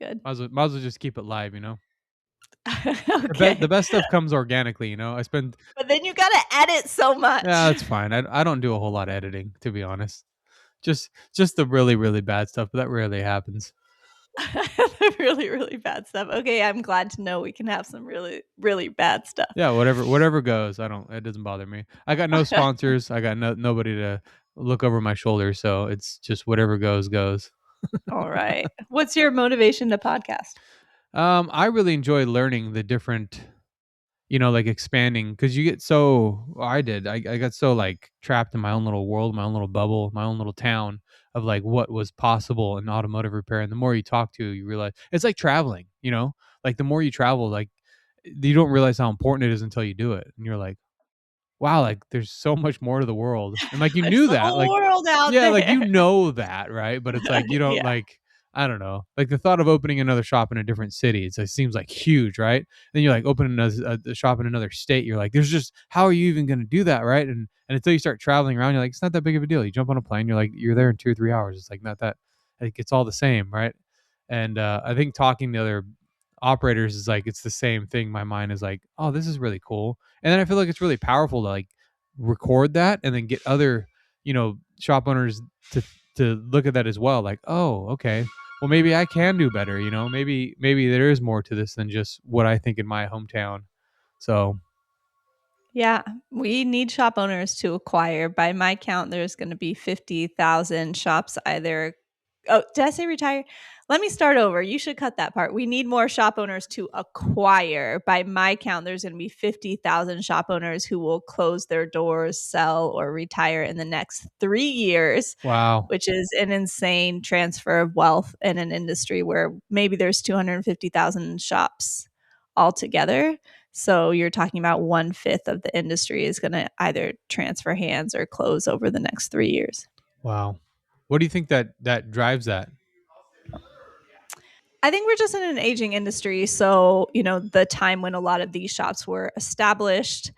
good. Might as well just keep it live, you know? Okay. The best stuff comes organically, you know? I spend But then you gotta edit so much. Yeah, that's fine. I don't do a whole lot of editing, to be honest. Just the really, really bad stuff, but that rarely happens. The really, really bad stuff. Okay, I'm glad to know we can have some really, really bad stuff. Yeah, whatever goes. It doesn't bother me. I got no sponsors. I got nobody to look over my shoulder, so it's just whatever goes goes. All right. What's your motivation to podcast? I really enjoy learning the different, like expanding because you get so. Well, I got so like trapped in my own little world, my own little bubble, my own little town of like what was possible in automotive repair. And the more you talk to, you realize it's like traveling. Like the more you travel, like you don't realize how important it is until you do it, and you're like, wow, like there's so much more to the world. And like you There's knew the that. whole Like world out yeah, like there. you know that, right? But it's like you don't Yeah. like I don't know. Like the thought of opening another shop in a different city, it seems like huge, right? Then you're like opening a shop in another state. You're like, there's just how are you even going to do that, right? And until you start traveling around, you're like, it's not that big of a deal. You jump on a plane, you're like, you're there in 2 or 3 hours. It's like not that. Like it's all the same, right? And I think talking to other operators is like it's the same thing. My mind is like, oh, this is really cool. And then I feel like it's really powerful to like record that and then get other shop owners to look at that as well, like, oh, okay, well maybe I can do better, maybe there is more to this than just what I think in my hometown. So Yeah, we need shop owners to acquire. By my count, there's going to be 50,000 shops either. Oh, did I say retire? Let me start over. You should cut that part. We need more shop owners to acquire. By my count, there's going to be 50,000 shop owners who will close their doors, sell, or retire in the next 3 years, wow. which is an insane transfer of wealth in an industry where maybe there's 250,000 shops altogether. So you're talking about 1/5 of the industry is going to either transfer hands or close over the next 3 years. Wow, what do you think that drives that? I think we're just in an aging industry. So, the time when a lot of these shops were established,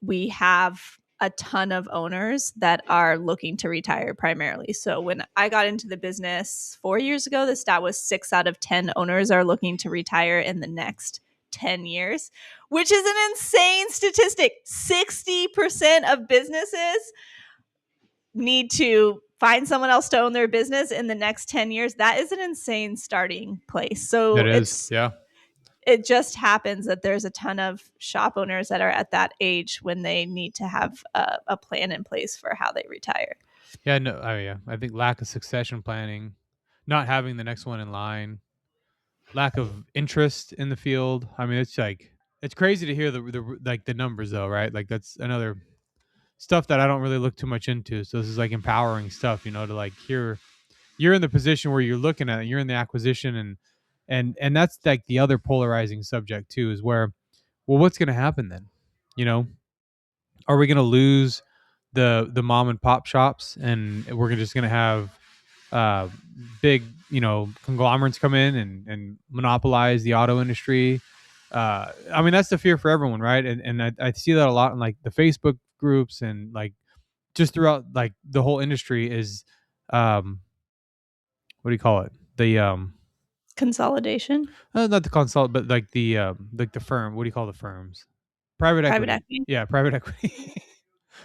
we have a ton of owners that are looking to retire primarily. So, when I got into the business 4 years ago, the stat was 6 out of 10 owners are looking to retire in the next 10 years, which is an insane statistic. 60% of businesses need to find someone else to own their business in the next 10 years. That is an insane starting place. That So is, yeah. it just happens that there's a ton of shop owners that are at that age when they need to have a plan in place for how they retire. Yeah, no, yeah, I think lack of succession planning, not having the next one in line, lack of interest in the field. I mean, it's like it's crazy to hear the like the numbers though, right? Like that's another stuff that I don't really look too much into. So this is like empowering stuff, to like hear you're in the position where you're looking at it, you're in the acquisition and that's like the other polarizing subject too is where, well, what's going to happen then? You know, are we going to lose the mom and pop shops and we're just going to have uh big, conglomerates come in and monopolize the auto industry? I mean, that's the fear for everyone, right? And I see that a lot in like the Facebook groups and like just throughout like the whole industry is um what do you call it? The Consolidation, not the consult, but like the firm. What do you call the firms? Private private equity. equity. Yeah, private equity.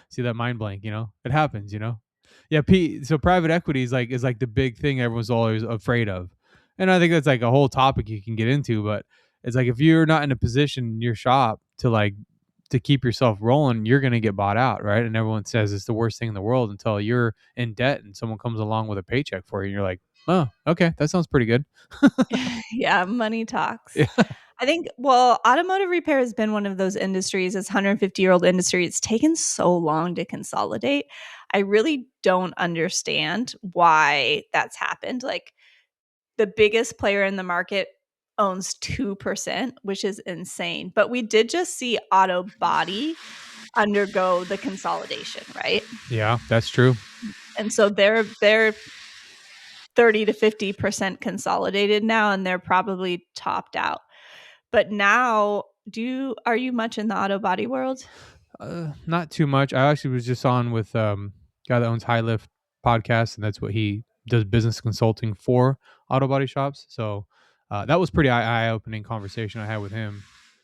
See that mind blank? It happens. Yeah. So private equity is like the big thing everyone's always afraid of, and I think that's like a whole topic you can get into. But it's like if you're not in a position in your shop to keep yourself rolling, you're gonna get bought out, right? And everyone says it's the worst thing in the world until you're in debt and someone comes along with a paycheck for you, and you're like, oh, okay, that sounds pretty good. Yeah, money talks. Yeah. I think, well, automotive repair has been one of those industries. It's a 150-year-old industry. It's taken so long to consolidate. I really don't understand why that's happened. Like the biggest player in the market owns 2%, which is insane. But we did just see auto body undergo the consolidation, right? Yeah, that's true. And so they're 30 to 50% consolidated now, and they're probably topped out. But now, are you much in the auto body world? Not too much. I actually was just on with guy that owns High Lift podcast, and that's what he does, business consulting for auto body shops. So That was pretty eye opening conversation I had with him.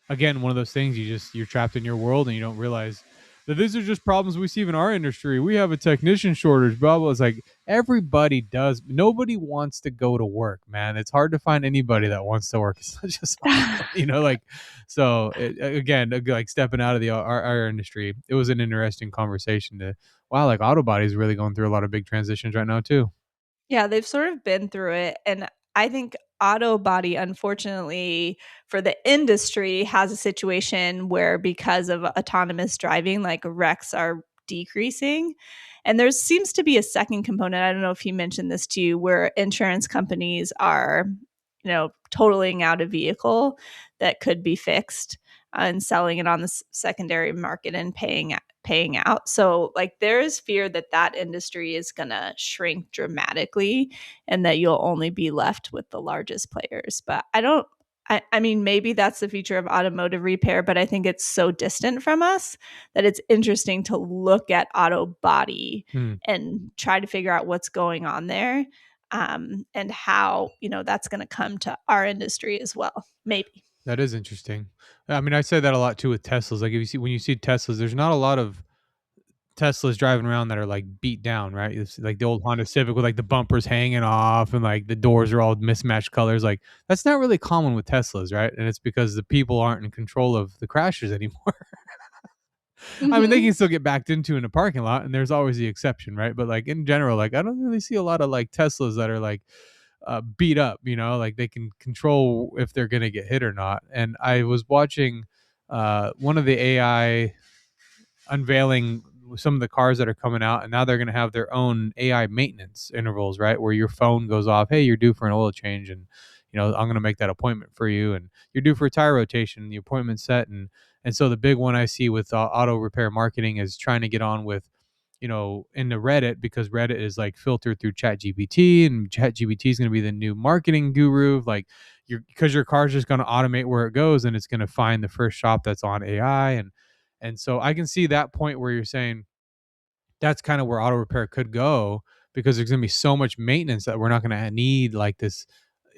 Again, one of those things you're trapped in your world and you don't realize that these are just problems we see in our industry. We have a technician shortage, blah blah. It's like everybody does. Nobody wants to go to work, man. It's hard to find anybody that wants to work. It's just awesome, like so. Again, like stepping out of our industry, it was an interesting conversation. To wow, like auto body is really going through a lot of big transitions right now too. Yeah, they've sort of been through it. And I think auto body, unfortunately, for the industry, has a situation where because of autonomous driving, like wrecks are decreasing. And there seems to be a second component. I don't know if he mentioned this to you, where insurance companies are, totaling out a vehicle that could be fixed and selling it on the secondary market and paying out. So like there is fear that that industry is going to shrink dramatically and that you'll only be left with the largest players. But I mean, maybe that's the future of automotive repair, but I think it's so distant from us that it's interesting to look at auto body Hmm. and try to figure out what's going on there, and how, that's going to come to our industry as well. Maybe. That is interesting. I mean, I say that a lot too with Teslas. Like, if you see when you see Teslas, there's not a lot of Teslas driving around that are like beat down, right? It's like the old Honda Civic with like the bumpers hanging off and like the doors are all mismatched colors. Like that's not really common with Teslas, right? And it's because the people aren't in control of the crashers anymore. I mean, they Hmm. can still get backed into in a parking lot, and there's always the exception, right? But like in general, like I don't really see a lot of like Teslas that are like beat up, like they can control if they're going to get hit or not. And I was watching one of the AI unveiling some of the cars that are coming out, and now they're going to have their own AI maintenance intervals, right? Where your phone goes off, hey, you're due for an oil change, and I'm going to make that appointment for you, and you're due for a tire rotation, the appointment's set, and so the big one I see with auto repair marketing is trying to get on with into Reddit, because Reddit is like filtered through ChatGPT, and ChatGPT is going to be the new marketing guru. Like, because your car's just going to automate where it goes, and it's going to find the first shop that's on AI, and so I can see that point where you're saying that's kind of where auto repair could go, because there's going to be so much maintenance that we're not going to need like this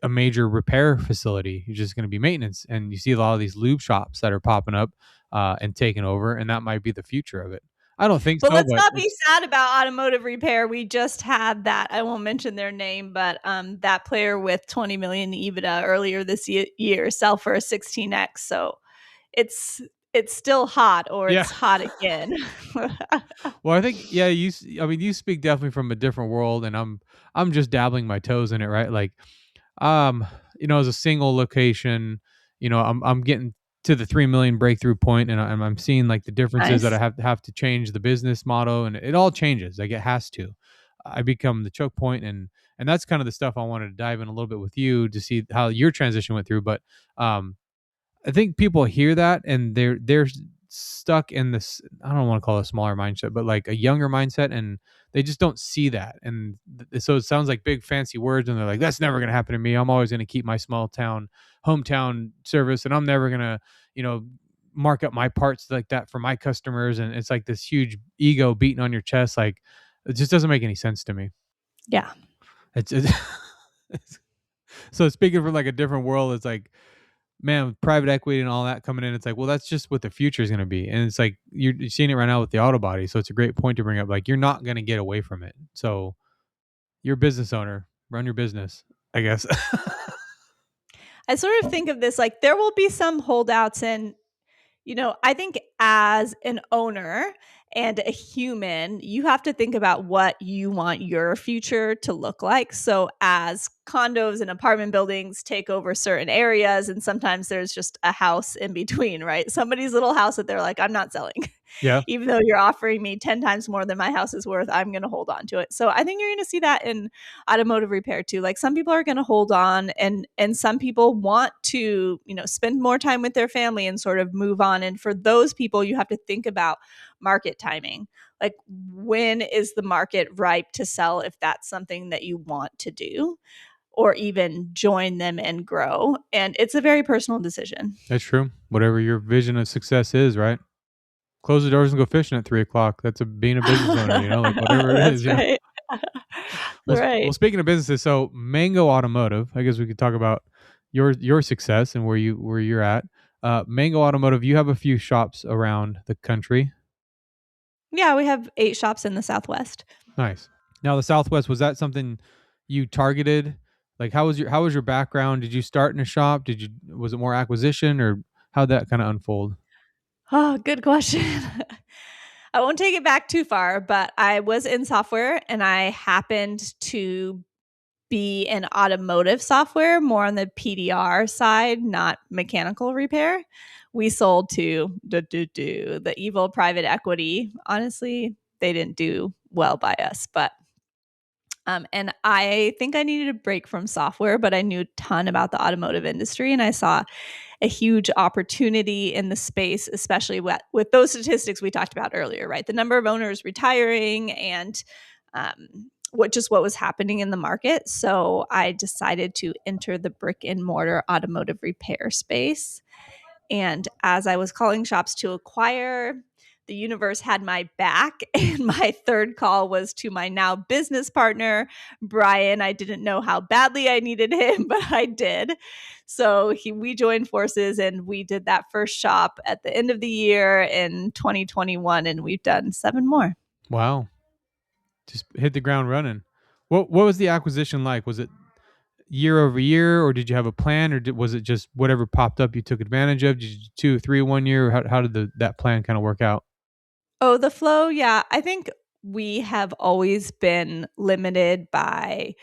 a major repair facility. You're just going to be maintenance, and you see a lot of these lube shops that are popping up and taking over, and that might be the future of it. I don't think But so, let's but not be sad about automotive repair. We just had that. I won't mention their name, but that player with 20 million EBITDA earlier this year sell for a 16x. So it's it's still hot, or yeah. it's hot again. Well, I think yeah, I mean, you speak definitely from a different world, and I'm just dabbling my toes in it, right? Like, um, as a single location, I'm getting to the 3 million breakthrough point, and I'm seeing like the differences that I Nice. have to change the business model, and it all changes. Like it has to. I become the choke point, and that's kind of the stuff I wanted to dive in a little bit with you to see how your transition went through. But um, I think people hear that and they're stuck in this, I don't want to call it a smaller mindset, but like a younger mindset, and they just don't see that. And so it sounds like big fancy words, and they're like, that's never going to happen to me. I'm always going to keep my small town hometown service, and I'm never going to, you know, mark up my parts like that for my customers. And it's like this huge ego beating on your chest. Like it just doesn't make any sense to me. Yeah. It's so speaking from like a different world, it's like, man, with private equity and all that coming in, it's like, well, that's just what the future is going to be. And it's like, you're seeing it right now with the auto body. So it's a great point to bring up. Like, you're not going to get away from it. So you're a business owner, run your business, I guess. I sort of think of this like there will be some holdouts, and I think as an owner and a human, you have to think about what you want your future to look like. So, as condos and apartment buildings take over certain areas, and sometimes there's just a house in between, right? Somebody's little house that they're like, I'm not selling. Yeah. Even though you're offering me 10 times more than my house is worth, I'm going to hold on to it. So I think you're going to see that in automotive repair too. Like some people are going to hold on, and some people want to, spend more time with their family and sort of move on. And for those people, you have to think about market timing. Like when is the market ripe to sell if that's something that you want to do, or even join them and grow. And it's a very personal decision. That's true. Whatever your vision of success is, right? Close the doors and go fishing at 3 o'clock. That's being a business owner, like whatever it That's is. right. Well, Right. speaking of businesses, so Mango Automotive, I guess we could talk about. your success and where you're at. Mango Automotive, you have a few shops around the country. Yeah, we have 8 shops in the Southwest. Nice. Now the Southwest, was that something you targeted? Like how was your background? Did you start in a shop? Did you Was it more acquisition, or how'd that kind of unfold? Oh, good question. I won't take it back too far, but I was in software and I happened to be in automotive software, more on the PDR side, not mechanical repair. We sold to the evil private equity. Honestly, they didn't do well by us, but and I think I needed a break from software, but I knew a ton about the automotive industry, and I saw a huge opportunity in the space, especially with those statistics we talked about earlier, right? The number of owners retiring and what was happening in the market. So I decided to enter the brick and mortar automotive repair space. And as I was calling shops to acquire, the universe had my back. And my third call was to my now business partner, Brian. I didn't know how badly I needed him, but I did. So we joined forces and we did that first shop at the end of the year in 2021. And we've done 7 more. Wow, just hit the ground running. What was the acquisition like? Was it year over year, or did you have a plan, or was it just whatever popped up you took advantage of? Did you do 2 3 one year? Or how did that plan kind of work out? Oh, the flow. Yeah. I think we have always been limited by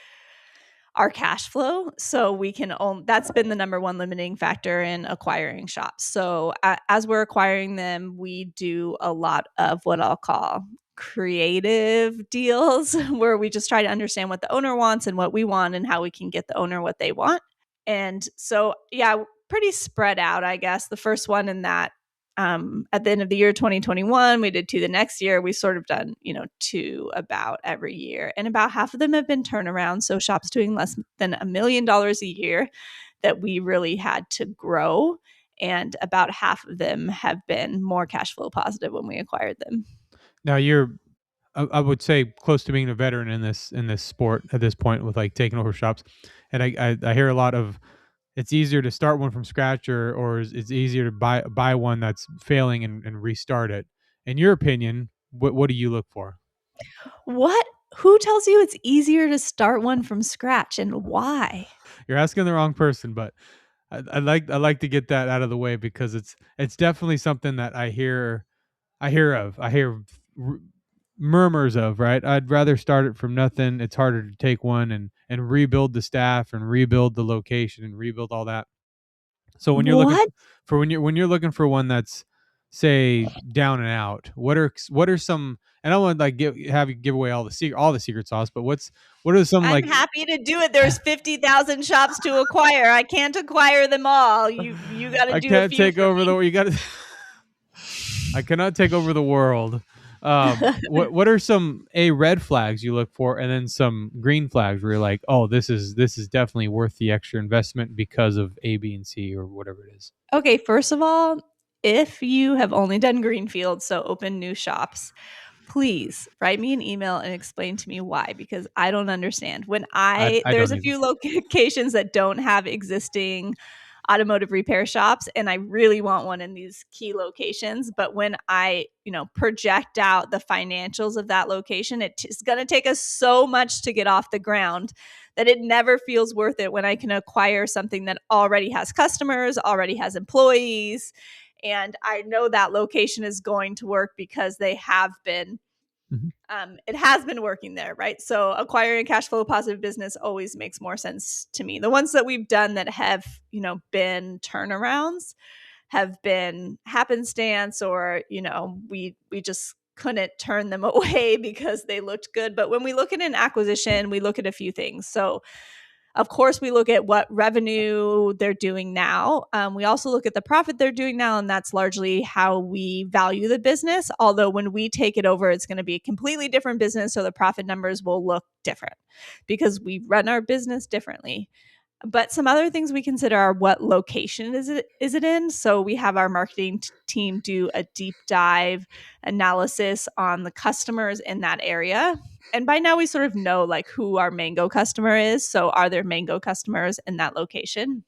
our cash flow. So we can own that's been the number one limiting factor in acquiring shops. So as we're acquiring them, we do a lot of what I'll call creative deals where we just try to understand what the owner wants and what we want and how we can get the owner what they want. And so, yeah, pretty spread out, I guess. The first one in that at the end of the year 2021, we did 2 the next year. We sort of done, 2 about every year. And about half of them have been turnaround. So shops doing less than $1 million a year that we really had to grow. And about half of them have been more cash flow positive when we acquired them. Now you're, I would say, close to being a veteran in this sport at this point with like taking over shops, and I hear a lot of it's easier to start one from scratch, or it's easier to buy one that's failing and restart it. In your opinion, what do you look for? What? Who tells you it's easier to start one from scratch and why? You're asking the wrong person, but I like to get that out of the way because it's definitely something that I hear r- murmurs of, right? I'd rather start it from nothing. It's harder to take one and rebuild the staff and rebuild the location and rebuild all that. So when you're looking What? for when you're looking for one that's, say, down and out, what are some, and I don't want to like have you give away all the secret sauce, but what are some I'm like happy to do it. There's 50,000 shops to acquire. I can't acquire them all. You got to I do a can't few take for over the me. you got to I cannot take over the world. What are some red flags you look for, and then some green flags where you're like, oh, this is definitely worth the extra investment because of A, B, and C, or whatever it is. Okay, first of all, if you have only done greenfield, so open new shops, please write me an email and explain to me why, because I don't understand. I There's don't a either. few locations that don't have existing automotive repair shops, and I really want one in these key locations. But when I, project out the financials of that location, it's going to take us so much to get off the ground that it never feels worth it when I can acquire something that already has customers, already has employees. And I know that location is going to work because they have been Mhm. it has been working there, right? So acquiring a cash flow positive business always makes more sense to me. The ones that we've done that have, been turnarounds have been happenstance, or, we just couldn't turn them away because they looked good. But when we look at an acquisition, we look at a few things. So of course, we look at what revenue they're doing now. We also look at the profit they're doing now, and that's largely how we value the business. Although when we take it over, it's going to be a completely different business, so the profit numbers will look different because we run our business differently. But some other things we consider are what location is it in? So we have our marketing team do a deep dive analysis on the customers in that area. And by now we sort of know like who our mango customer is. So are there mango customers in that location?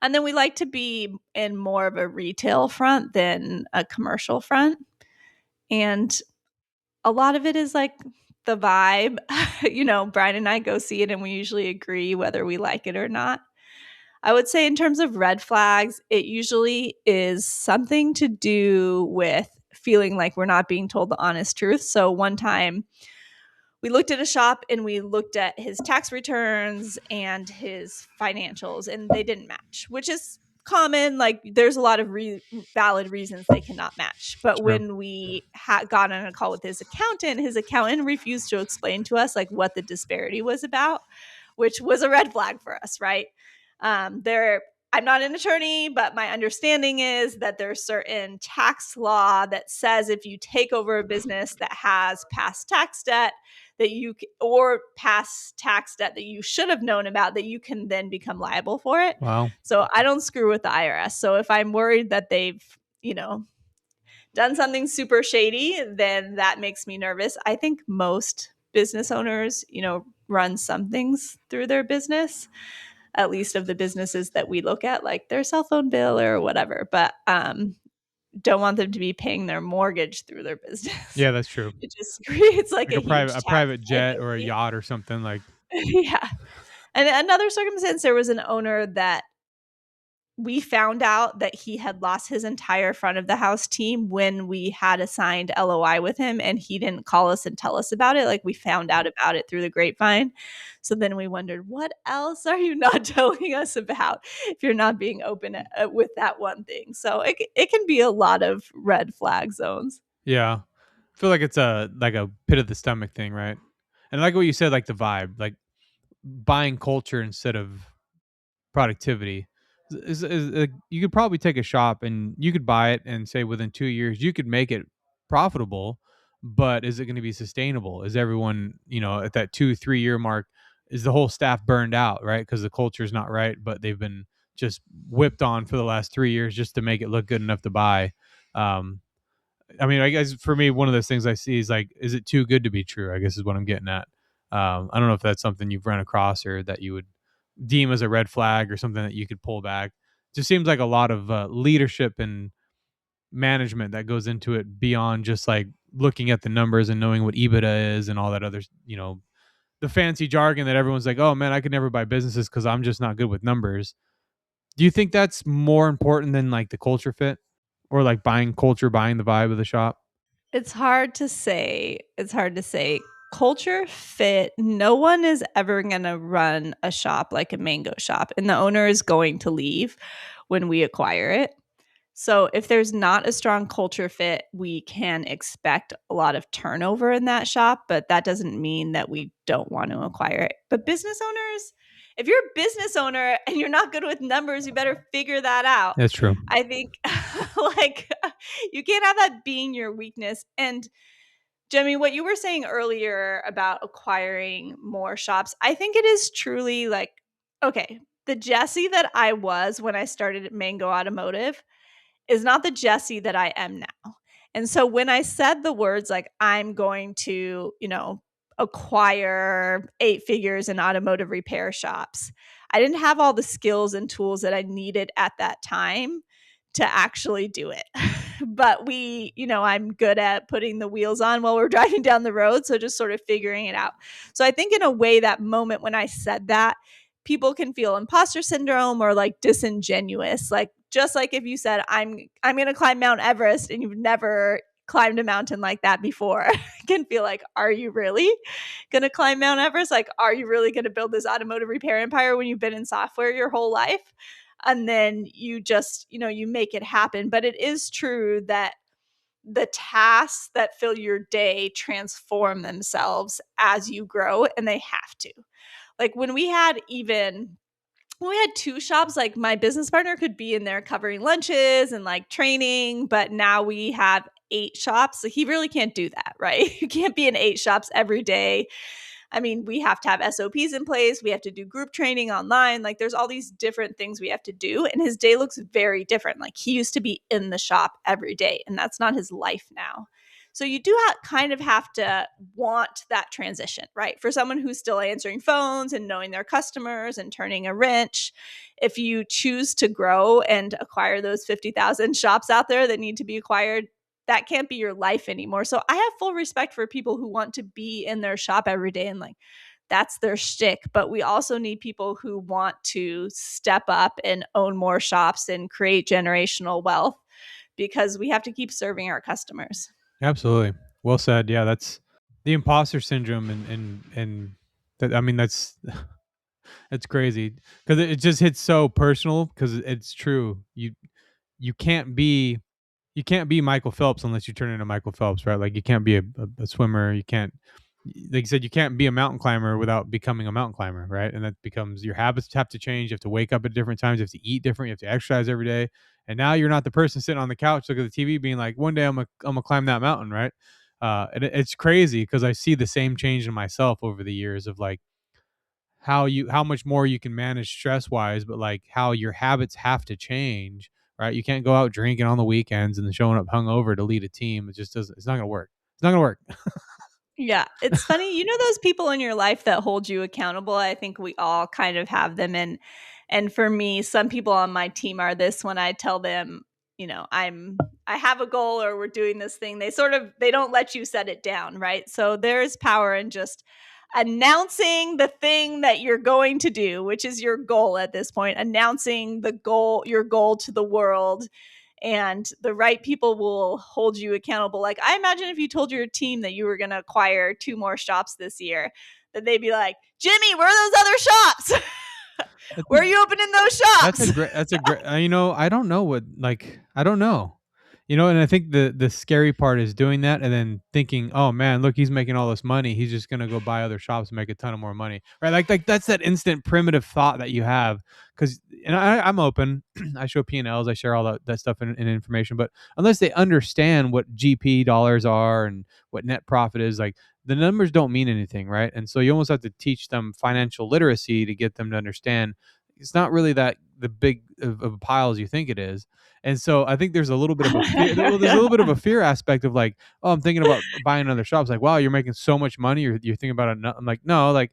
And then we like to be in more of a retail front than a commercial front. And a lot of it is like the vibe. Brian and I go see it and we usually agree whether we like it or not. I would say, in terms of red flags, it usually is something to do with feeling like we're not being told the honest truth. So, one time we looked at a shop and we looked at his tax returns and his financials, and they didn't match, which is common. Like, there's a lot of valid reasons they cannot match. But Sure. when we got on a call with his accountant refused to explain to us like what the disparity was about, which was a red flag for us, right? There I'm not an attorney, but my understanding is that there's certain tax law that says if you take over a business that has past tax debt, or past tax debt that you should have known about, that you can then become liable for it. Wow. So I don't screw with the IRS. So if I'm worried that they've, done something super shady, then that makes me nervous. I think most business owners, run some things through their business, at least of the businesses that we look at, like their cell phone bill or whatever. But don't want them to be paying their mortgage through their business. Yeah, that's true. It just creates like Like a a huge tax private jet or a liability. yacht or something like. Yeah. And another circumstance, there was an owner that we found out that he had lost his entire front of the house team when we had a signed LOI with him, and he didn't call us and tell us about it. Like, we found out about it through the grapevine. So then we wondered, what else are you not telling us about if you're not being open with that one thing? So it can be a lot of red flag zones. Yeah. I feel like it's a pit of the stomach thing, right? And I like what you said, like the vibe, like buying culture instead of productivity. You could probably take a shop and you could buy it and say within 2 years you could make it profitable, but is it going to be sustainable? Is everyone, at that 2 3 year mark, is the whole staff burned out, right? Because the culture is not right, but they've been just whipped on for the last 3 years just to make it look good enough to buy. Um, I mean, I guess for me, one of those things I see is like, is it too good to be true? I guess is what I'm getting at. I don't know if that's something you've run across or that you would deem as a red flag or something that you could pull back. Just seems like a lot of leadership and management that goes into it beyond just like looking at the numbers and knowing what EBITDA is and all that other, the fancy jargon that everyone's like, oh man, I could never buy businesses because I'm just not good with numbers. Do you think that's more important than like the culture fit or like buying culture, buying the vibe of the shop? It's hard to say. It's hard to say. Culture fit. No one is ever going to run a shop like a mango shop, and the owner is going to leave when we acquire it. So if there's not a strong culture fit, we can expect a lot of turnover in that shop, but that doesn't mean that we don't want to acquire it. But business owners, if you're a business owner and you're not good with numbers, you better figure that out. That's true. I think like you can't have that being your weakness. And Jimmy, what you were saying earlier about acquiring more shops, I think it is truly like, okay, the Jessie that I was when I started at Mango Automotive is not the Jessie that I am now. And so when I said the words like, I'm going to, acquire 8 figures in automotive repair shops, I didn't have all the skills and tools that I needed at that time to actually do it. But I'm good at putting the wheels on while we're driving down the road. So just sort of figuring it out. So I think in a way, that moment when I said that, people can feel imposter syndrome or like disingenuous. Like, just like if you said, I'm going to climb Mount Everest and you've never climbed a mountain like that before, can feel like, are you really going to climb Mount Everest? Like, are you really going to build this automotive repair empire when you've been in software your whole life? And then you just, you make it happen. But it is true that the tasks that fill your day transform themselves as you grow, and they have to. Like when we had 2 shops, like my business partner could be in there covering lunches and like training, but now we have 8 shops. So he really can't do that, right? You can't be in 8 shops every day. I mean, we have to have SOPs in place. We have to do group training online. Like there's all these different things we have to do. And his day looks very different. Like he used to be in the shop every day, and that's not his life now. So you do kind of have to want that transition, right? For someone who's still answering phones and knowing their customers and turning a wrench, if you choose to grow and acquire those 50,000 shops out there that need to be acquired, that can't be your life anymore. So I have full respect for people who want to be in their shop every day and like that's their shtick. But we also need people who want to step up and own more shops and create generational wealth because we have to keep serving our customers. Absolutely. Well said. Yeah, that's the imposter syndrome, and that, I mean, that's that's crazy because it just hits so personal because it's true. You can't be you can't be Michael Phelps unless you turn into Michael Phelps, right? Like you can't be a swimmer. You can't, like you said, you can't be a mountain climber without becoming a mountain climber, right? And that becomes your habits have to change. You have to wake up at different times. You have to eat different. You have to exercise every day. And now you're not the person sitting on the couch looking at the TV being like, one day I'm gonna climb that mountain, right? And it's crazy because I see the same change in myself over the years of like how much more you can manage stress wise, but like how your habits have to change, right? You can't go out drinking on the weekends and then showing up hungover to lead a team. It just doesn't. It's not gonna work. It's not gonna work. Yeah, it's funny. You know those people in your life that hold you accountable? I think we all kind of have them and for me, some people on my team are this when I tell them, I have a goal or we're doing this thing. They don't let you set it down, right? So there's power in just announcing the thing that you're going to do, which is your goal at this point, announcing your goal to the world and the right people will hold you accountable. Like I imagine if you told your team that you were going to acquire 2 more shops this year, that they'd be like, "Jimmy, where are those other shops? That's a, Where are you opening those that's a shops?" great. That's a great. I don't know what like. I don't know. And I think the scary part is doing that and then thinking, "Oh man, look, he's making all this money. He's just gonna go buy other shops and make a ton of more money." Right? Like that's that instant primitive thought that you have. Because I'm open. I show P&Ls. I share all that stuff and information. But unless they understand what GP dollars are and what net profit is, like the numbers don't mean anything, right? And so you almost have to teach them financial literacy to get them to understand it's not really that the big of a pile as you think it is. And so I think there's a little bit of a fear. Well, there's a little bit of a fear aspect of like, oh, I'm thinking about buying another shop. It's like, wow, you're making so much money. You're thinking about it. I'm like, no, like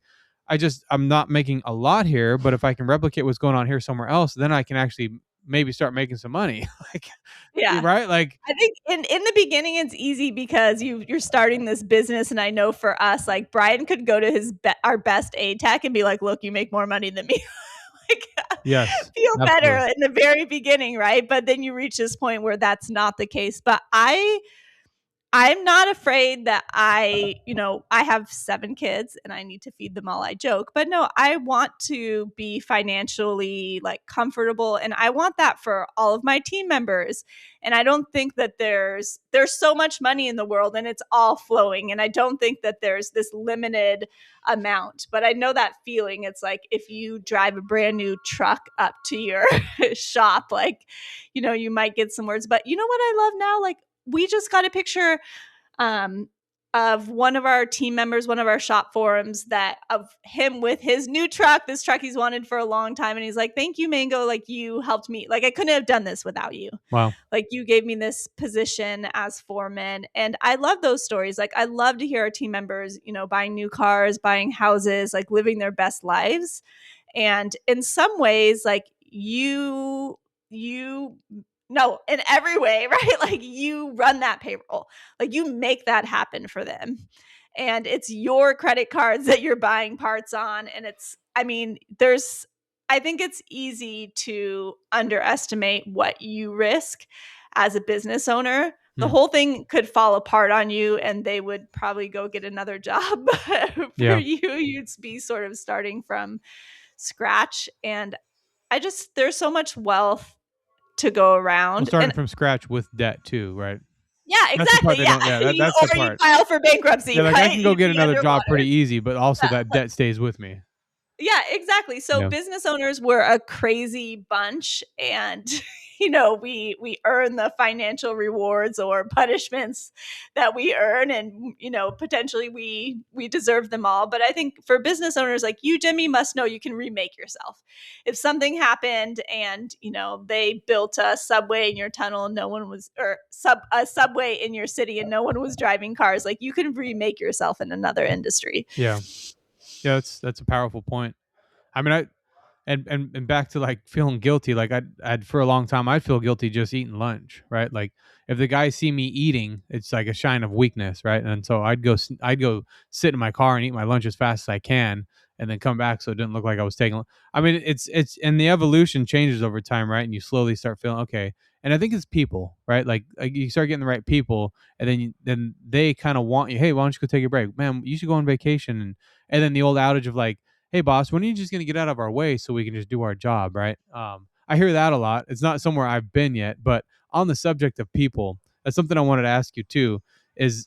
I'm not making a lot here, but if I can replicate what's going on here somewhere else, then I can actually maybe start making some money. Like, Yeah. right? Like, I think in the beginning it's easy because you're starting this business, and I know for us, like Brian could go to our best A tech and be like, "Look, you make more money than me." Like yes, feel better absolutely. in the very beginning, right? But then you reach this point where that's not the case. But I'm not afraid that I have 7 kids and I need to feed them all. I joke, but no, I want to be financially like comfortable and I want that for all of my team members. And I don't think that there's so much money in the world and it's all flowing and I don't think that there's this limited amount. But I know that feeling. It's like if you drive a brand new truck up to your shop, like, you might get some words. But you know what I love now? Like we just got a picture um, of one of our team members, one of our shop forums, that of him with his new truck, this truck he's wanted for a long time. And he's like, "Thank you, Mango. Like, you helped me. Like, I couldn't have done this without you. Wow. Like, you gave me this position as foreman." And I love those stories. Like, I love to hear our team members, buying new cars, buying houses, like living their best lives. And in some ways, like, you no, in every way, right? Like you run that payroll, like you make that happen for them. And it's your credit cards that you're buying parts on. And I think it's easy to underestimate what you risk as a business owner. The Hmm. whole thing could fall apart on you and they would probably go get another job. For Yeah. you, you'd be sort of starting from scratch. And there's so much wealth to go Well, around. starting And from scratch with debt too, right? yeah, That's the part exactly. they Yeah. don't. Yeah, that's the Or you part. file for bankruptcy, Yeah, like I right? can go You'd get be another job underwater. pretty easy, but also that debt stays with me. Yeah, exactly. So Yeah. business owners were a crazy bunch and we earn the financial rewards or punishments that we earn, and potentially we deserve them all. But I think for business owners like you, Jimmy, must know you can remake yourself. If something happened and they built a subway in your tunnel and no one was, or a subway in your city and no one was driving cars, like you can remake yourself in another industry. Yeah. Yeah, that's a powerful point. I mean, I and back to like feeling guilty. Like I'd for a long time I'd feel guilty just eating lunch, right? Like if the guys see me eating, it's like a sign of weakness, right? And so I'd go sit in my car and eat my lunch as fast as I can, and then come back so it didn't look like I was taking. I mean, it's and the evolution changes over time, right? And you slowly start feeling okay. And I think it's people, right? Like you start getting the right people, and then they kind of want you. Hey, why don't you go take a break, man? You should go on vacation, and then the old adage of like, hey boss, when are you just going to get out of our way so we can just do our job, right? I hear that a lot. It's not somewhere I've been yet, but on the subject of people, that's something I wanted to ask you too. Is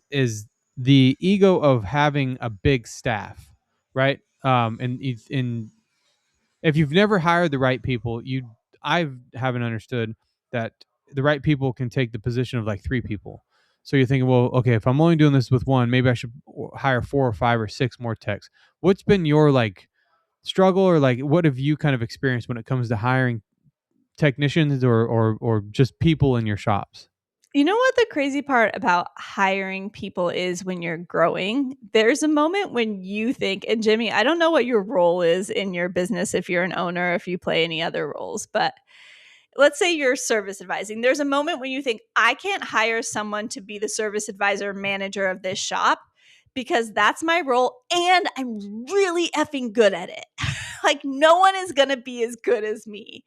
the ego of having a big staff, right? And if you've never hired the right people, I haven't understood that the right people can take the position of like three people. So you're thinking, well, okay, if I'm only doing this with one, maybe I should hire 4 or 5 or 6 more techs. What's been your like struggle, or like what have you kind of experienced when it comes to hiring technicians or just people in your shops? You know what the crazy part about hiring people is when you're growing? There's a moment when you think, and Jimmy, I don't know what your role is in your business, if you're an owner, if you play any other roles, but let's say you're service advising. There's a moment when you think, I can't hire someone to be the service advisor manager of this shop because that's my role and I'm really effing good at it. Like, no one is going to be as good as me.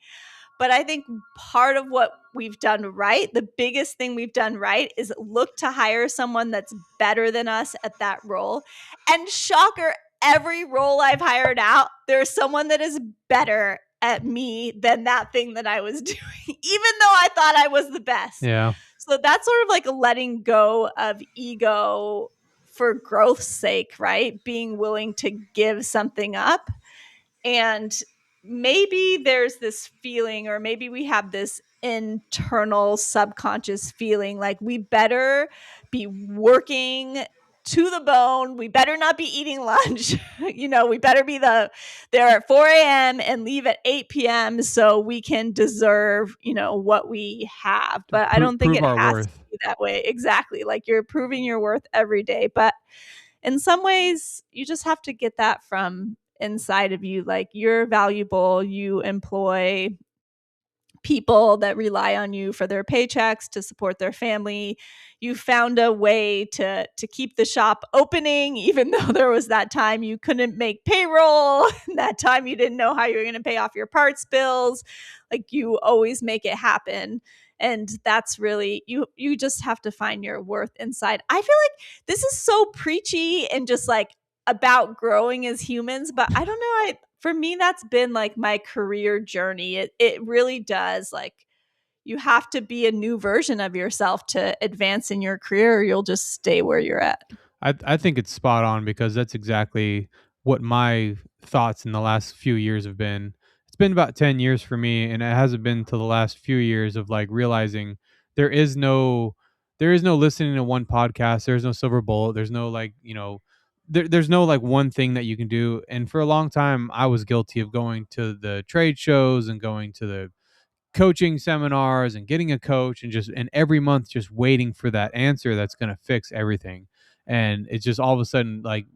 But I think part of what we've done right, the biggest thing we've done right, is look to hire someone that's better than us at that role. And shocker, every role I've hired out, there's someone that is better at me than that thing that I was doing, even though I thought I was the best. Yeah. So that's sort of like a letting go of ego for growth's sake, right? Being willing to give something up. And maybe there's this feeling, or maybe we have this internal subconscious feeling like we better be working to the bone. We better not be eating lunch. We better be there at 4 a.m. and leave at 8 p.m. so we can deserve, what we have. But I don't think Prove it our has to worth. be that way. Exactly. Like you're proving your worth every day. But in some ways, you just have to get that from inside of you. Like you're valuable. You employ people that rely on you for their paychecks to support their family. You found a way to keep the shop opening, even though there was that time you couldn't make payroll, that time you didn't know how you were going to pay off your parts bills. Like you always make it happen. And that's really you just have to find your worth inside. I feel like this is so preachy and just like about growing as humans, but I don't know, for me that's been like my career journey. It really does, like you have to be a new version of yourself to advance in your career, or you'll just stay where you're at. I think it's spot on because that's exactly what my thoughts in the last few years have been. It's been about 10 years for me, and it hasn't been to the last few years of like realizing there is no there is no listening to one podcast, there's no silver bullet, there's no like, there's no like one thing that you can do. And for a long time I was guilty of going to the trade shows and going to the coaching seminars and getting a coach and every month just waiting for that answer that's going to fix everything. And it's just all of a sudden like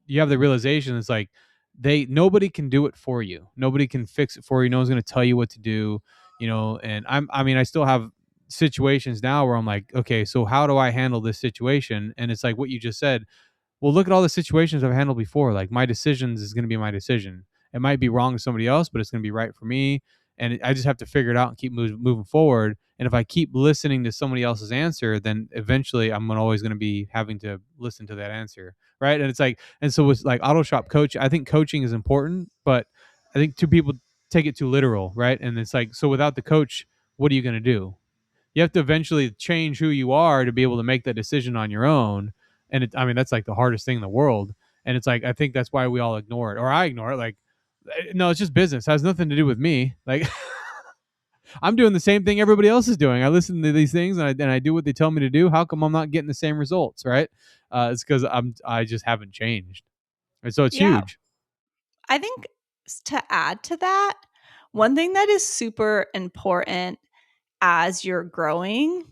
you have the realization it's like nobody can do it for you, nobody can fix it for you, no one's going to tell you what to do, and I mean I still have situations now where I'm like, okay, so how do I handle this situation? And it's like what you just said, well, look at all the situations I've handled before. Like my decisions is going to be my decision. It might be wrong to somebody else, but it's going to be right for me. And I just have to figure it out and keep moving forward. And if I keep listening to somebody else's answer, then eventually I'm always going to be having to listen to that answer, right? And it's like, and so with like auto shop coach, I think coaching is important, but I think two people take it too literal, right? And it's like, so without the coach, what are you going to do? You have to eventually change who you are to be able to make that decision on your own. And I mean, that's like the hardest thing in the world. And it's like, I think that's why we all ignore it, or I ignore it. Like, no, it's just business. It has nothing to do with me. Like, I'm doing the same thing everybody else is doing. I listen to these things and I do what they tell me to do. How come I'm not getting the same results, right? It's because I just haven't changed, and so it's Yeah. huge. I think to add to that, one thing that is super important as you're growing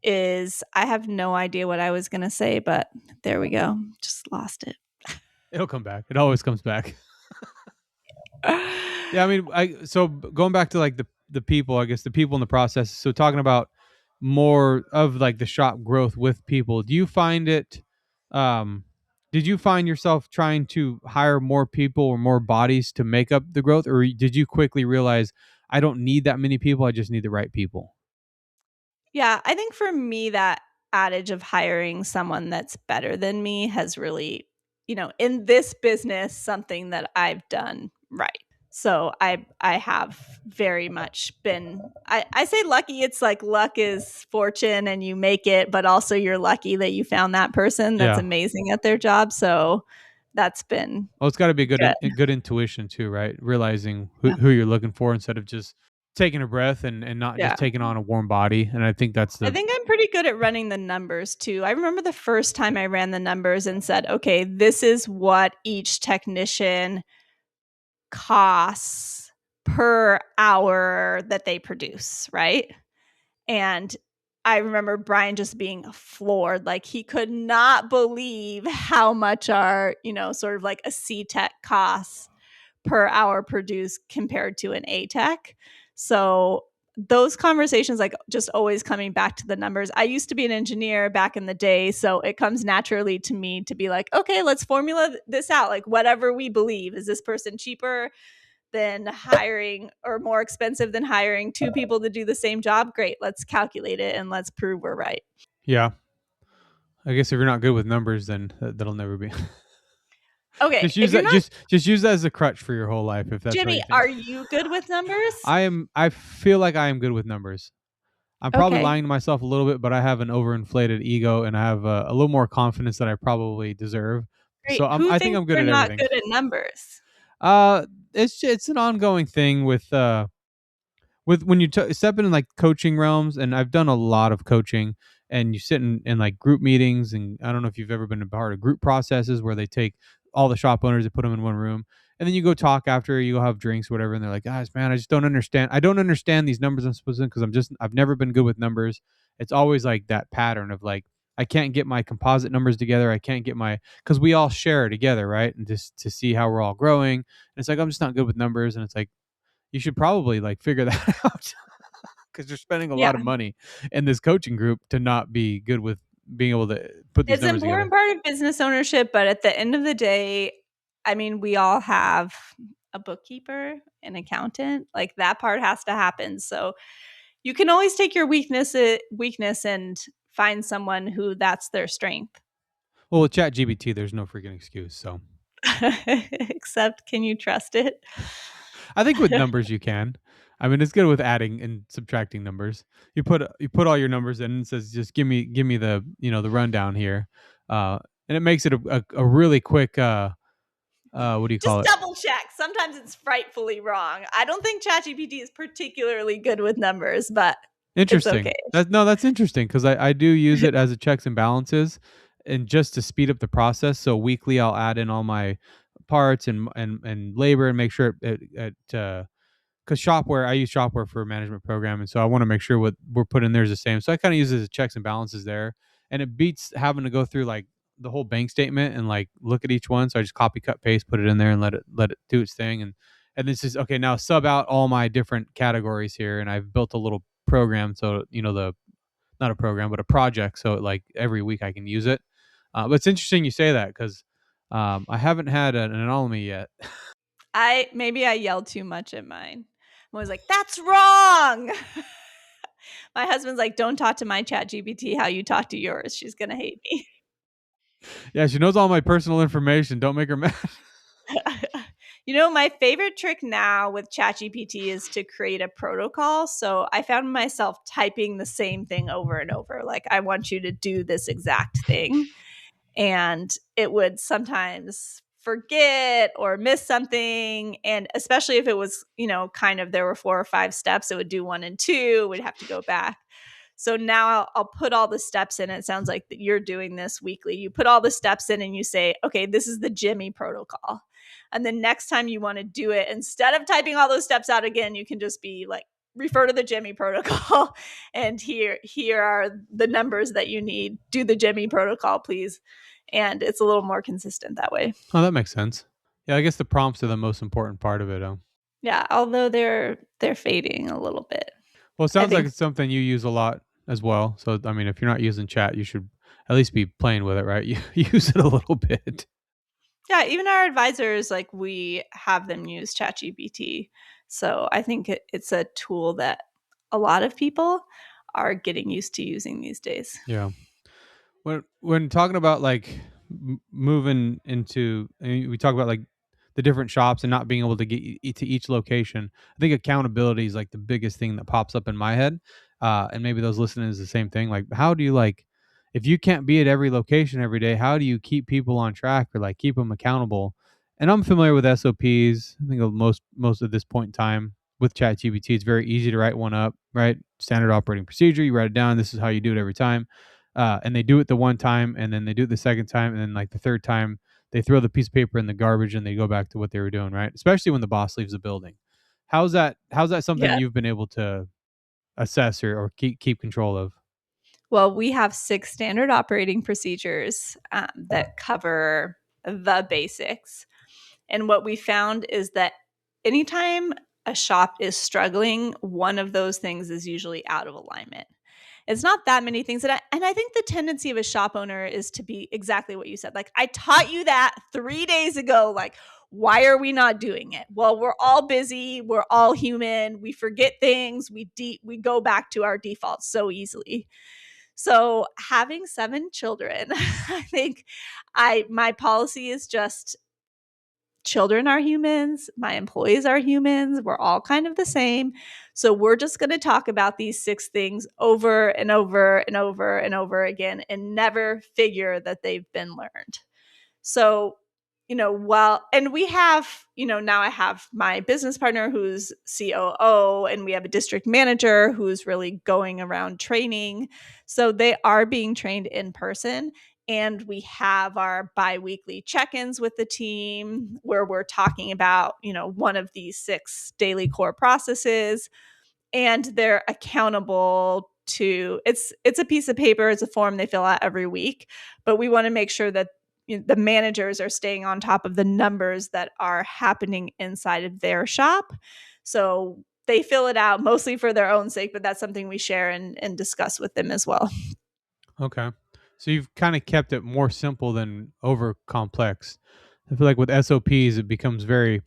is I have no idea what I was going to say, but there we go. Just lost it. It'll come back. It always comes back. Yeah, I mean, going back to like the people, I guess the people in the process. So talking about more of like the shop growth with people. Do you find it? Um, did you find yourself trying to hire more people or more bodies to make up the growth, or did you quickly realize I don't need that many people? I just need the right people. Yeah, I think for me, that adage of hiring someone that's better than me has really, in this business, something that I've done right. So I have very much been I say lucky, it's like luck is fortune and you make it, but also you're lucky that you found that person that's Yeah. amazing at their job. So that's been Well, it's got to be good. good intuition too, right? Realizing Yeah. who you're looking for instead of just taking a breath and not Yeah. just taking on a warm body. And I think that's I the think I'm pretty good at running the numbers too. I remember the first time I ran the numbers and said, okay, this is what each technician costs per hour that they produce, right? And I remember Brian just being floored. Like he could not believe how much our, sort of like a C tech costs per hour produced compared to an A tech. So those conversations, like just always coming back to the numbers. I used to be an engineer back in the day, so it comes naturally to me to be like, okay, let's formula this out. Like whatever we believe, is this person cheaper than hiring or more expensive than hiring two people to do the same job? Great, let's calculate it and let's prove we're right. yeah. I guess if you're not good with numbers, then that'll never be. Okay, Just use if you're that. not, Just use that as a crutch for your whole life if that's what Jimmy, you think. are you good with numbers? I am. I feel like I am good with numbers. I'm probably Okay, lying to myself a little bit, but I have an overinflated ego and I have a little more confidence that I probably deserve. So great. Who I think thinks I'm good they're at not everything. good at numbers? Uh, it's an ongoing thing with when you step into like coaching realms, and I've done a lot of coaching, and you sit in like group meetings, and I don't know if you've ever been a part of group processes where they take all the shop owners and put them in one room, and then you go talk after, you go have drinks, whatever, and they're like, guys, man, I just don't understand. I don't understand these numbers I'm supposed to, because I've never been good with numbers. It's always like that pattern of like, I can't get my composite numbers together. I can't get my, because we all share together, right? And just to see how we're all growing. And it's like, I'm just not good with numbers. And it's like, you should probably like figure that out because you're spending a Yeah, lot of money in this coaching group to not be good with being able to put these it's an numbers important together. part of business ownership, but at the end of the day, I mean, we all have a bookkeeper, an accountant. Like that part has to happen. So you can always take your weakness and find someone who that's their strength. Well, with Chat GBT, there's no freaking excuse. So Except, can you trust it? I think with numbers you can. I mean, it's good with adding and subtracting numbers. You put all your numbers in and it says just give me the the rundown here, and it makes it a really quick what do you Just call it? double check. Sometimes it's frightfully wrong. I don't think ChatGPT is particularly good with numbers, but it's Interesting. okay. That's interesting because I do use it as a checks and balances, and just to speed up the process. So weekly, I'll add in all my parts and labor and make sure because Shopware, I use Shopware for a management program, and so I want to make sure what we're putting there is the same. So I kind of use it as checks and balances there, and it beats having to go through like the whole bank statement and like look at each one. So I just copy, cut, paste, put it in there, and let it do its thing. And this is okay. Now sub out all my different categories here, and I've built a little program. So the not a program, but a project. So like every week I can use it. But it's interesting you say that because I haven't had an anomaly yet. I yelled too much at mine. I was like, "That's wrong." My husband's like, "Don't talk to my Chat GPT how you talk to yours. She's gonna hate me." Yeah, she knows all my personal information. Don't make her mad. My favorite trick now with ChatGPT is to create a protocol. So I found myself typing the same thing over and over. Like, I want you to do this exact thing. And it would sometimes forget or miss something. And especially if it was, kind of there were 4 or 5 steps, it would do 1 and 2, we'd have to go back. So now I'll put all the steps in. It sounds like that you're doing this weekly. You put all the steps in and you say, okay, this is the Jimmy protocol. And then next time you want to do it, instead of typing all those steps out again, you can just be like, refer to the Jimmy protocol. And here are the numbers that you need. Do the Jimmy protocol, please. And it's a little more consistent that way. Oh, that makes sense. Yeah, I guess the prompts are the most important part of it. Yeah, although they're fading a little bit. Well, it I sounds like think. it's something you use a lot as well. So, I mean, if you're not using chat, you should at least be playing with it, right? You use it a little bit. Yeah, even our advisors, like, we have them use ChatGPT. So I think it's a tool that a lot of people are getting used to using these days. Yeah. When talking about like moving into, we talk about like the different shops and not being able to get to each location. I think accountability is like the biggest thing that pops up in my head. And maybe those listening is the same thing. Like, how do you like, if you can't be at every location every day, how do you keep people on track or like keep them accountable? And I'm familiar with SOPs. I think of most of this point in time with ChatGPT, it's very easy to write one up, right? Standard operating procedure. You write it down. This is how you do it every time. And they do it the one time, and then they do it the second time, and then like the third time, they throw the piece of paper in the garbage and they go back to what they were doing, right? Especially when the boss leaves the building. How's that something Yeah. you've been able to assess or keep control of? Well, we have 6 standard operating procedures that cover the basics. And what we found is that anytime a shop is struggling, one of those things is usually out of alignment. It's not that many things. And I think the tendency of a shop owner is to be exactly what you said. Like, I taught you that 3 days ago. Like, why are we not doing it? Well, we're all busy. We're all human. We forget things. We go back to our defaults so easily. So having 7 children, I think my policy is just children are humans, my employees are humans, we're all kind of the same. So we're just going to talk about these 6 things over and over and over and over again and never figure that they've been learned. So, and we have, now I have my business partner who's COO, and we have a district manager who's really going around training. So they are being trained in person. And we have our bi-weekly check-ins with the team where we're talking about, one of these 6 daily core processes, and they're accountable to it's a piece of paper, it's a form they fill out every week, but we want to make sure that the managers are staying on top of the numbers that are happening inside of their shop. So they fill it out mostly for their own sake, but that's something we share and discuss with them as well. Okay, so you've kind of kept it more simple than over complex. I feel like with SOPs, it becomes very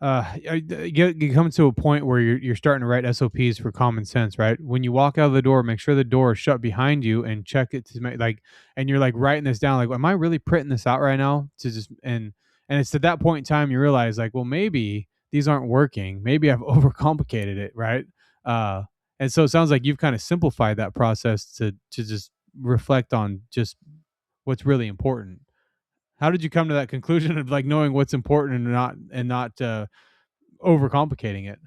you come to a point where you're starting to write SOPs for common sense, right? When you walk out of the door, make sure the door is shut behind you and check it to make like, and you're like writing this down, like, am I really printing this out right now? To just and it's at that point in time you realize like, well, maybe these aren't working. Maybe I've overcomplicated it, right? Uh, and so it sounds like you've kind of simplified that process to just reflect on just what's really important. How did you come to that conclusion of like knowing what's important and not overcomplicating it?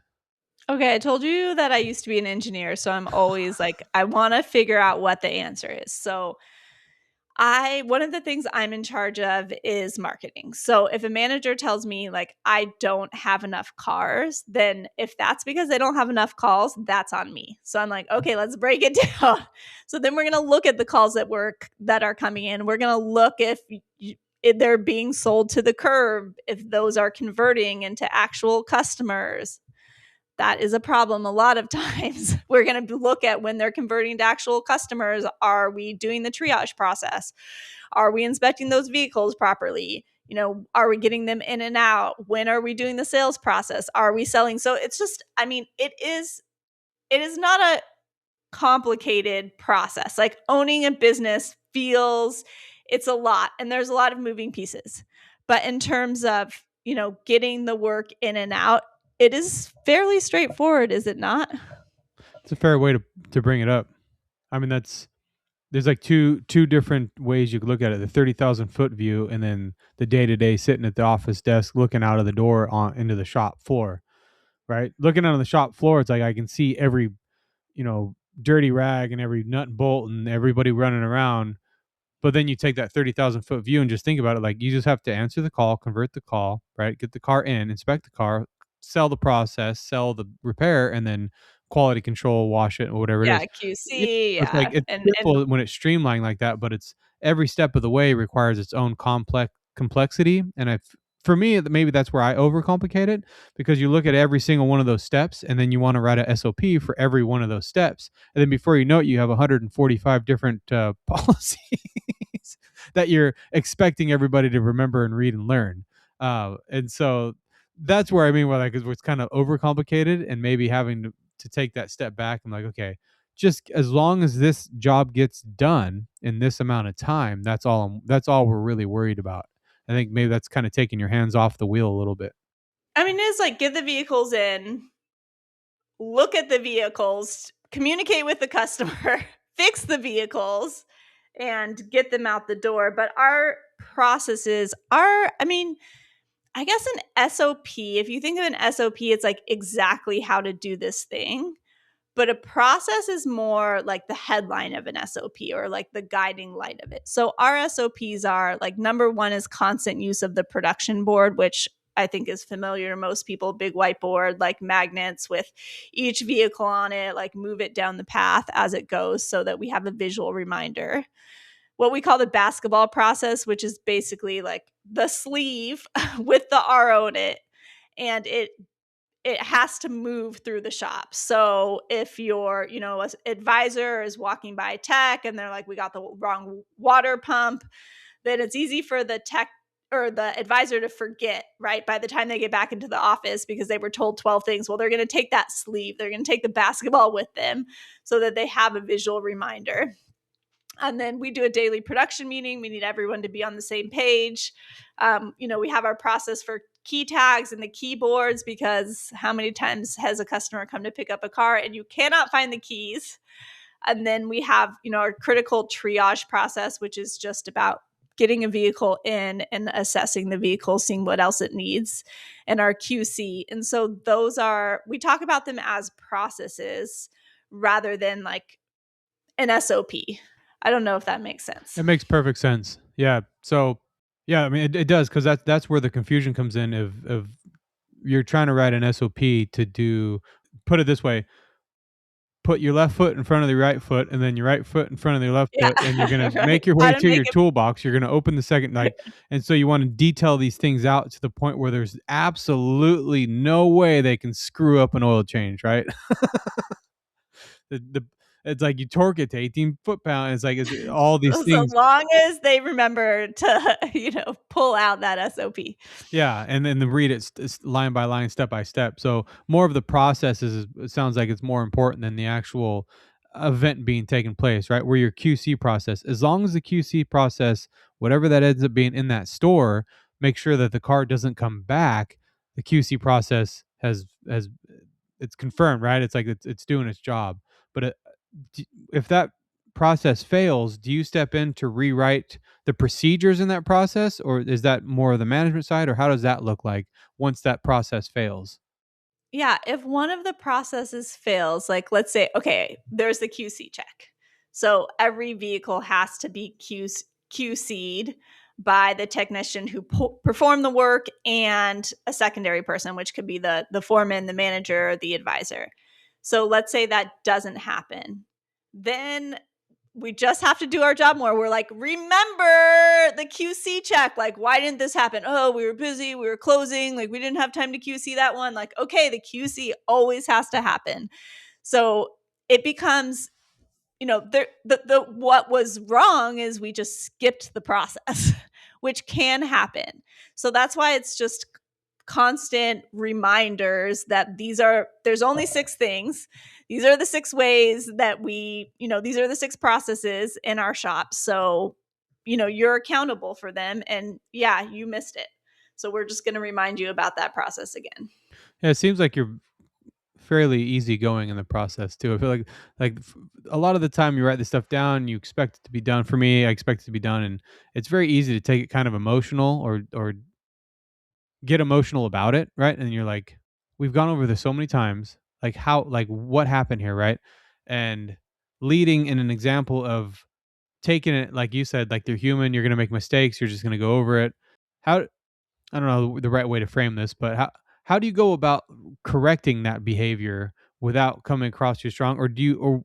Okay, I told you that I used to be an engineer, so I'm always like, I want to figure out what the answer is. So I one of the things I'm in charge of is marketing. So if a manager tells me like I don't have enough cars, then if that's because they don't have enough calls, that's on me. So I'm like, okay, let's break it down. So then we're going to look at the calls that are coming in. We're going to look if they're being sold to the curb, if those are converting into actual customers. That is a problem a lot of times. We're going to look at when they're converting to actual customers. Are we doing the triage process? Are we inspecting those vehicles properly? Are we getting them in and out? When are we doing the sales process? Are we selling? So it's just, I mean, it is not a complicated process. Like, owning a business feels, it's a lot, and there's a lot of moving pieces. But in terms of, getting the work in and out, it is fairly straightforward, is it not? It's a fair way to bring it up. I mean, that's there's like two different ways you could look at it: the 30,000 foot view, and then the day to day sitting at the office desk, looking out of the door on into the shop floor. Right, looking out on the shop floor, it's like I can see every dirty rag and every nut and bolt and everybody running around. But then you take that 30,000 foot view and just think about it. Like, you just have to answer the call, convert the call, right? Get the car in, inspect the car, sell the process, sell the repair, and then quality control, wash it, or whatever it is. Yeah, Yeah, QC, it's like yeah, it's and simple when it's streamlined like that, but it's every step of the way requires its own complex complexity. And for me, maybe that's where I overcomplicate it, because you look at every single one of those steps, and then you want to write a SOP for every one of those steps, and then before you know it, you have 145 different policies that you're expecting everybody to remember and read and learn. And so that's where I mean, where like it's kind of overcomplicated, and maybe having to take that step back. I'm like, okay, just as long as this job gets done in this amount of time, that's all we're really worried about. I think maybe that's kind of taking your hands off the wheel a little bit. I mean, it's like get the vehicles in, look at the vehicles, communicate with the customer, fix the vehicles, and get them out the door. But our processes are, I mean, I guess an SOP, if you think of an SOP, it's like exactly how to do this thing. But a process is more like the headline of an SOP or like the guiding light of it. So our SOPs are like number one is constant use of the production board, which I think is familiar to most people. Big whiteboard, like magnets with each vehicle on it, like move it down the path as it goes so that we have a visual reminder. What we call the basketball process, which is basically like the sleeve with the RO in it. And it has to move through the shop. So if your, advisor is walking by tech and they're like, we got the wrong water pump, then it's easy for the tech or the advisor to forget, right? By the time they get back into the office because they were told 12 things. Well, they're going to take that sleeve, they're going to take the basketball with them so that they have a visual reminder. And then we do a daily production meeting. We need everyone to be on the same page. We have our process for key tags and the keyboards because how many times has a customer come to pick up a car and you cannot find the keys? And then we have, our critical triage process, which is just about getting a vehicle in and assessing the vehicle, seeing what else it needs, and our QC. And so we talk about them as processes rather than like an SOP. I don't know if that makes sense. It makes perfect sense. Yeah. So, yeah, I mean, it does, because that's where the confusion comes in. Of you're trying to write an SOP to do, put it this way, put your left foot in front of the right foot, and then your right foot in front of the left Yeah, foot, and you're gonna right. make your How way to to make your it. toolbox. You're gonna open the second, like, and so you want to detail these things out to the point where there's absolutely no way they can screw up an oil change, right? the It's like you torque it to 18 foot-pounds. It's like all these So things. long as they remember to, pull out that SOP. Yeah, and then read it line by line, step by step. So more of the process it sounds like it's more important than the actual event being taken place, right? Where your QC process, as long as the QC process, whatever that ends up being in that store, make sure that the car doesn't come back. The QC process has it's confirmed, right? It's like it's doing its job. But if that process fails, do you step in to rewrite the procedures in that process, or is that more of the management side, or how does that look like once that process fails? Yeah, if one of the processes fails, like let's say, okay, there's the QC check. So every vehicle has to be QC'd by the technician who performed the work and a secondary person, which could be the foreman, the manager, the advisor. So let's say that doesn't happen. Then we just have to do our job more. We're like, remember the QC check. Like, why didn't this happen? Oh, we were busy. We were closing. Like, we didn't have time to QC that one. Like, okay, the QC always has to happen. So it becomes, the what was wrong is we just skipped the process, which can happen. So that's why it's just constant reminders that there's only six things. These are the six ways that these are the six processes in our shop. So, you're accountable for them. And yeah, you missed it. So we're just going to remind you about that process again. Yeah, it seems like you're fairly easygoing in the process too. I feel like a lot of the time you write this stuff down, you expect it to be done. For me, I expect it to be done, and it's very easy to take it kind of emotional or get emotional about it, right? And you're like, we've gone over this so many times. Like how, like what happened here, right? And leading in an example of taking it, like you said, like they're human. You're gonna make mistakes. You're just gonna go over it. How I don't know the right way to frame this, but how do you go about correcting that behavior without coming across too strong, or do you, or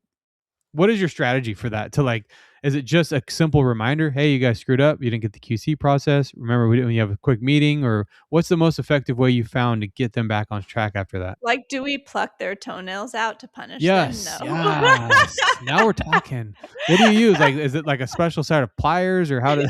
what is your strategy for that? To like, is it just a simple reminder? Hey, you guys screwed up. You didn't get the QC process. Remember, we didn't. You have a quick meeting, or what's the most effective way you found to get them back on track after that? Like, do we pluck their toenails out to punish them? Yes, No. yes. Now we're talking. What do you use? Like, is it like a special set of pliers, or how to?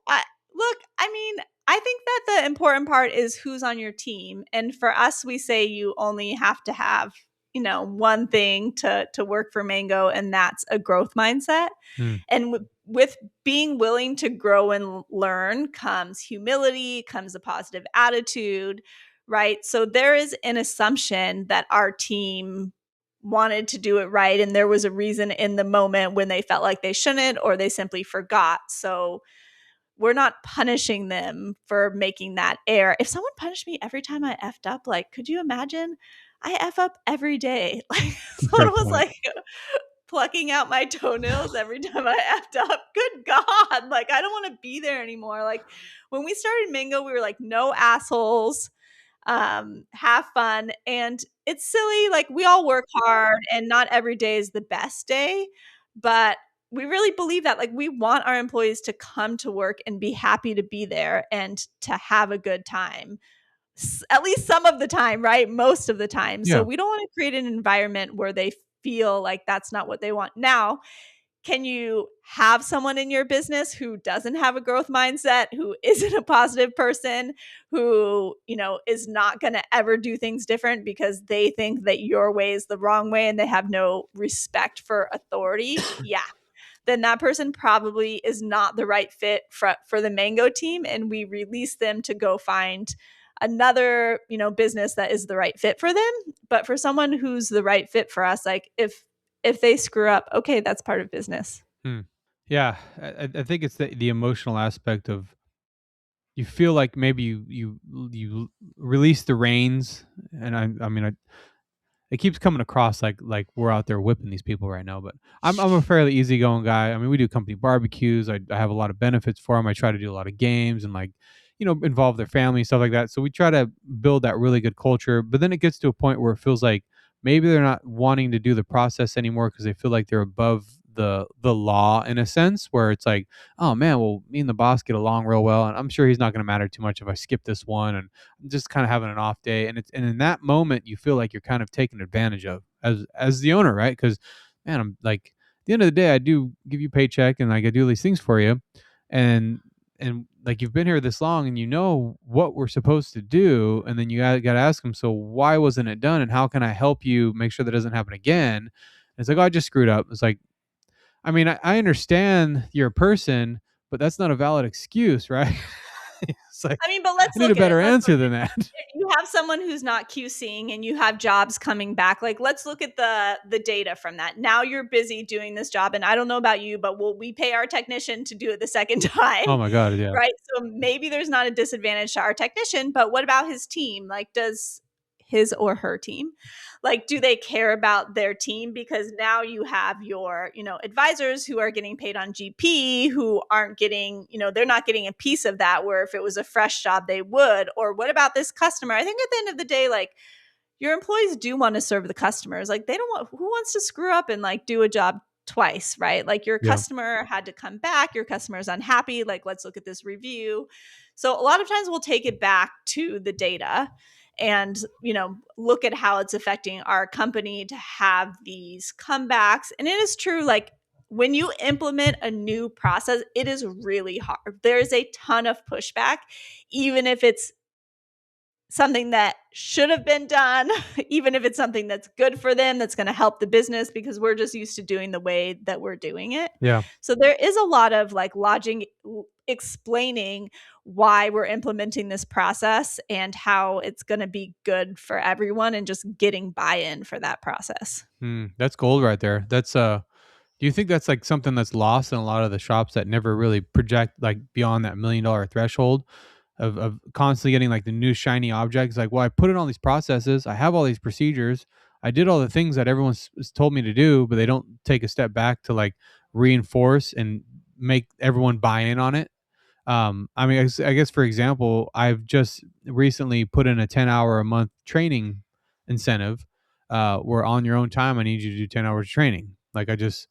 I, look, I mean, I think that the important part is who's on your team. And for us, we say you only have to have, one thing to work for Mango, and that's a growth mindset. Hmm, And with being willing to grow and learn comes humility, comes a positive attitude, right? So there is an assumption that our team wanted to do it right. And there was a reason in the moment when they felt like they shouldn't, or they simply forgot. So we're not punishing them for making that error. If someone punished me every time I effed up, like, could you imagine? I F up every day. Like, fair someone was point. like plucking out my toenails every time I effed up. Good God. Like, I don't want to be there anymore. Like, when we started Mingo, we were like, no assholes, have fun. And it's silly. Like, we all work hard, and not every day is the best day. But we really believe that, like, we want our employees to come to work and be happy to be there and to have a good time. At least some of the time, right? Most of the time. So Yeah. we don't want to create an environment where they feel like that's not what they want. Now, can you have someone in your business who doesn't have a growth mindset, who isn't a positive person, who, is not going to ever do things different because they think that your way is the wrong way and they have no respect for authority? Yeah. Then that person probably is not the right fit for the Mango team, and we release them to go find another, business that is the right fit for them. But for someone who's the right fit for us, like, if they screw up, okay, that's part of business. Hmm. Yeah, I think it's the emotional aspect of, you feel like maybe you release the reins, and I mean, it keeps coming across like we're out there whipping these people right now, but I'm a fairly easygoing guy. I mean, we do company barbecues. I have a lot of benefits for them. I try to do a lot of games and, like, involve their family and stuff like that. So we try to build that really good culture. But then it gets to a point where it feels like maybe they're not wanting to do the process anymore because they feel like they're above the law, in a sense, where it's like, oh man, well, me and the boss get along real well, and I'm sure he's not going to matter too much if I skip this one, and I'm just kind of having an off day. And in that moment you feel like you're kind of taken advantage of as the owner, right? Because, man, I'm like, at the end of the day, I do give you paycheck, and like I do these things for you, and like, you've been here this long, and you know what we're supposed to do, and then you got to ask them, so why wasn't it done, and how can I help you make sure that doesn't happen again? And it's like, oh, I just screwed up. It's like, I mean, I understand you're a person, but that's not a valid excuse, right? It's like, I mean, but let's I need a look at it. better Let's look answer than that. if you have someone who's not QCing and you have jobs coming back, like, let's look at the data from that. Now you're busy doing this job, and I don't know about you, but we pay our technician to do it the second time, Oh my god, yeah. right? So maybe there's not a disadvantage to our technician, but what about his team? Like, does his or her team, like, do they care about their team? Because now you have your, advisors who are getting paid on GP, who aren't getting, they're not getting a piece of that, where if it was a fresh job they would. Or what about this customer? I think at the end of the day, like, your employees do want to serve the customers. Like, they don't want, who wants to screw up and, like, do a job twice, right? Like, your Yeah. customer had to come back, your customer is unhappy, like, let's look at this review. So a lot of times we'll take it back to the data and, look at how it's affecting our company to have these comebacks. And it is true, like, when you implement a new process, it is really hard. There's a ton of pushback, even if it's something that should have been done, even if it's something that's good for them, that's going to help the business, because we're just used to doing the way that we're doing it. Yeah. So there is a lot of, like, explaining why we're implementing this process and how it's going to be good for everyone and just getting buy-in for that process. That's gold right there. Do you think that's like something that's lost in a lot of the shops that never really project like beyond that $1 million threshold of constantly getting like the new shiny objects? Like, well, I put in all these processes, I have all these procedures, I did all the things that everyone's told me to do, but they don't take a step back to like reinforce and make everyone buy in on it. I mean, I guess for example, I've just recently put in a 10-hour a month training incentive, where on your own time, I need you to do 10 hours of training. Like, this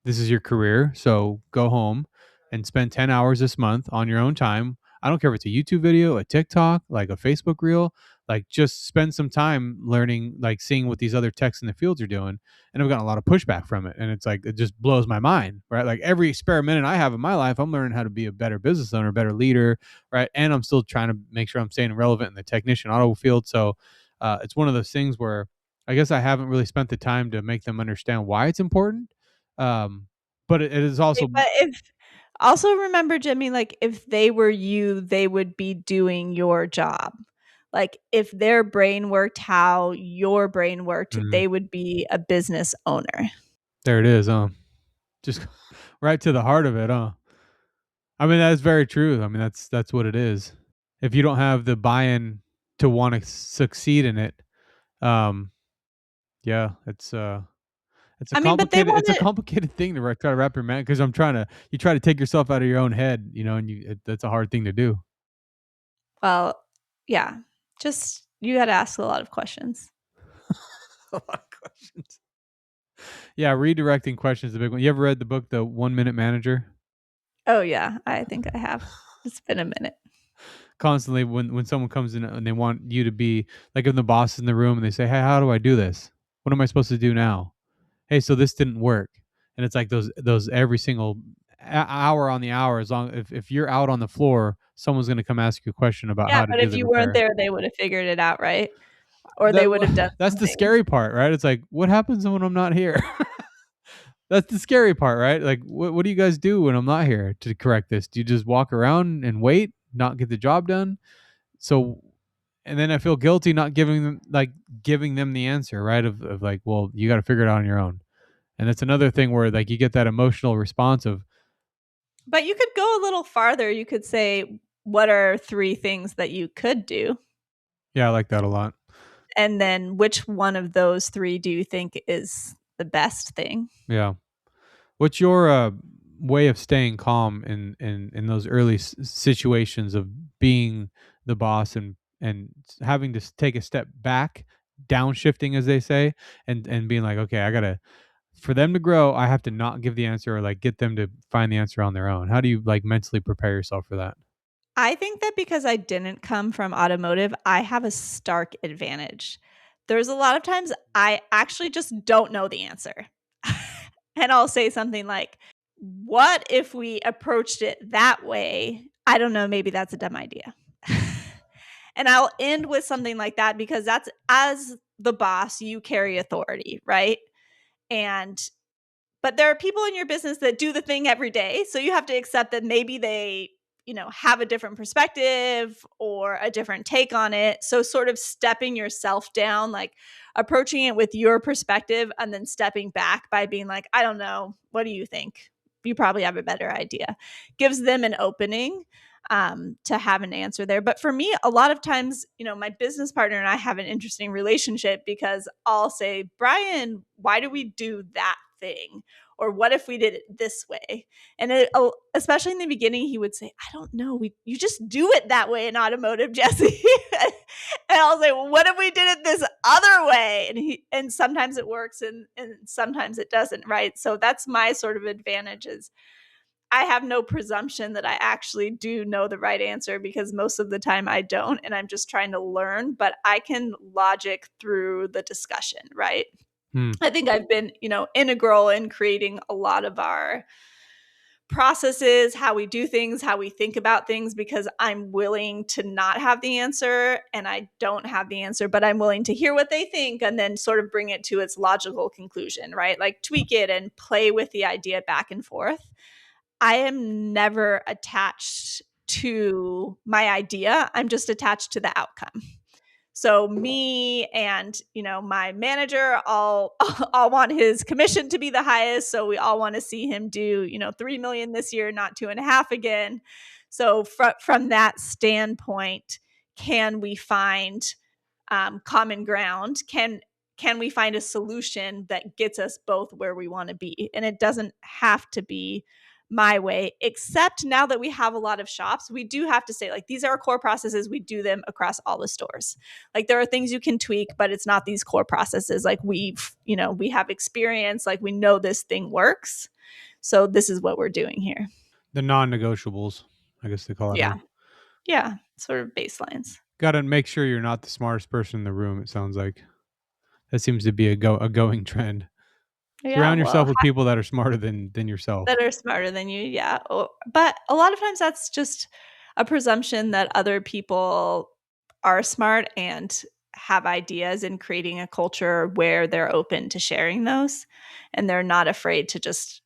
is your career. So go home and spend 10 hours this month on your own time. I don't care if it's a YouTube video, a TikTok, like a Facebook reel, like just spend some time learning, like seeing what these other techs in the fields are doing. And I've gotten a lot of pushback from it. And it's like, it just blows my mind, right? Like every experiment I have in my life, I'm learning how to be a better business owner, a better leader, right? And I'm still trying to make sure I'm staying relevant in the technician auto field. So it's one of those things where I guess I haven't really spent the time to make them understand why it's important. um, but it is Okay, also but if also remember, Jimmy, like if they were you, they would be doing your job. Like if their brain worked how your brain worked, mm, they would be a business owner. there it is, just right to the heart of it, I mean, that's very true. I mean, that's what it is. If you don't have the buy-in to want to succeed in it, um, yeah, I mean, but they want it's a to, complicated thing to try to wrap your mind because you try to take yourself out of your own head, and that's a hard thing to do. well, yeah, just you got to ask a lot of questions. A lot of questions. Yeah, redirecting questions is a big one. You ever read the book, The 1 Minute Manager? Oh, yeah, I think I have. It's been a minute. Constantly when someone comes in and they want you to be like, if the boss is in the room and they say, "Hey, how do I do this? What am I supposed to do now? Hey, so this didn't work." And it's like those every single hour on the hour, as long if you're out on the floor, someone's going to come ask you a question about Yeah, how to but do if the you weren't repair. there, they would have figured it out, right? Or they That would have done that's the something. scary part, right? It's like, what happens when I'm not here? That's the scary part, right? Like, what do you guys do when I'm not here to correct this? Do you just walk around and wait, not get the job done? So, and then I feel guilty not giving them the answer, right? Of like, well, you got to figure it out on your own. And that's another thing where like you get that emotional response of, But you could go a little farther. You could say, what are three things that you could do? yeah, I like that a lot. And then which one of those three do you think is the best thing? Yeah. What's your way of staying calm in those early situations of being the boss and having to take a step back, downshifting as they say, and being like, okay, I gotta for them to grow, I have to not give the answer or like get them to find the answer on their own. How do you like mentally prepare yourself for that? I think that because I didn't come from automotive, I have a stark advantage. There's a lot of times I actually just don't know the answer. And I'll say something like, what if we approached it that way? I don't know, maybe that's a dumb idea. And I'll end with something like that because that's as the boss, you carry authority, right? And but there are people in your business that do the thing every day. So you have to accept that maybe they, have a different perspective or a different take on it. So sort of stepping yourself down, like approaching it with your perspective and then stepping back by being like, I don't know, what do you think? You probably have a better idea. Gives them an opening to have an answer there. But for me, a lot of times, my business partner and I have an interesting relationship because I'll say, Brian, why do we do that thing? Or what if we did it this way? And especially in the beginning, he would say, I don't know. You just do it that way in automotive, Jesse. And I'll say, well, what if we did it this other way? And sometimes it works and sometimes it doesn't, right? So that's my sort of advantage is I have no presumption that I actually do know the right answer because most of the time I don't. And I'm just trying to learn, but I can logic through the discussion, right? Hmm. I think I've been, integral in creating a lot of our processes, how we do things, how we think about things, because I'm willing to not have the answer and I don't have the answer, but I'm willing to hear what they think and then sort of bring it to its logical conclusion, right? Like tweak it and play with the idea back and forth. I am never attached to my idea. I'm just attached to the outcome. So me and, my manager all all want his commission to be the highest. So we all want to see him do, 3 million this year, not 2.5 again. So from that standpoint, can we find common ground? Can we find a solution that gets us both where we want to be? And it doesn't have to be my way, except now that we have a lot of shops, we do have to say, like, these are our core processes. We do them across all the stores. Like, there are things you can tweak, but it's not these core processes. Like, we have experience, like, we know this thing works. So this is what we're doing here. The non-negotiables, I guess they call it. Huh? Yeah. Yeah. Sort of baselines. Got to make sure you're not the smartest person in the room. It sounds like that seems to be a going trend. Yeah. Surround Well, yourself with people that are smarter than yourself. that are smarter than you. Yeah. But a lot of times that's just a presumption that other people are smart and have ideas, and creating a culture where they're open to sharing those, and they're not afraid to just,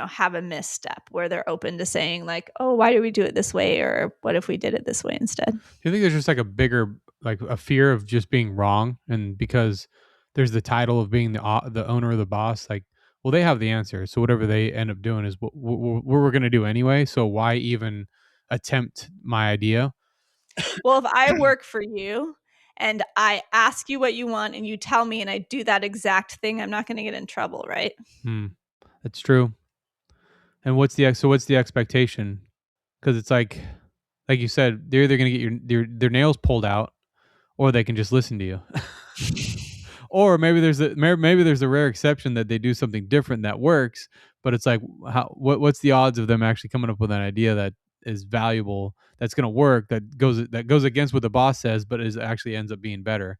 have a misstep, where they're open to saying, like, oh, why do we do it this way? Or what if we did it this way instead? Do you think there's just like a bigger, like a fear of just being wrong, and because there's the title of being the owner or the boss, like, well, they have the answer, so whatever they end up doing is what we're going to do anyway. So why even attempt my idea? Well, if I work for you and I ask you what you want and you tell me and I do that exact thing, I'm not going to get in trouble, right? Hmm, that's true. And what's the expectation? Because it's like you said, they're either going to get their nails pulled out, or they can just listen to you. Or maybe there's a rare exception that they do something different that works, but it's like, what's the odds of them actually coming up with an idea that is valuable, that's going to work, that goes against what the boss says, but is actually ends up being better.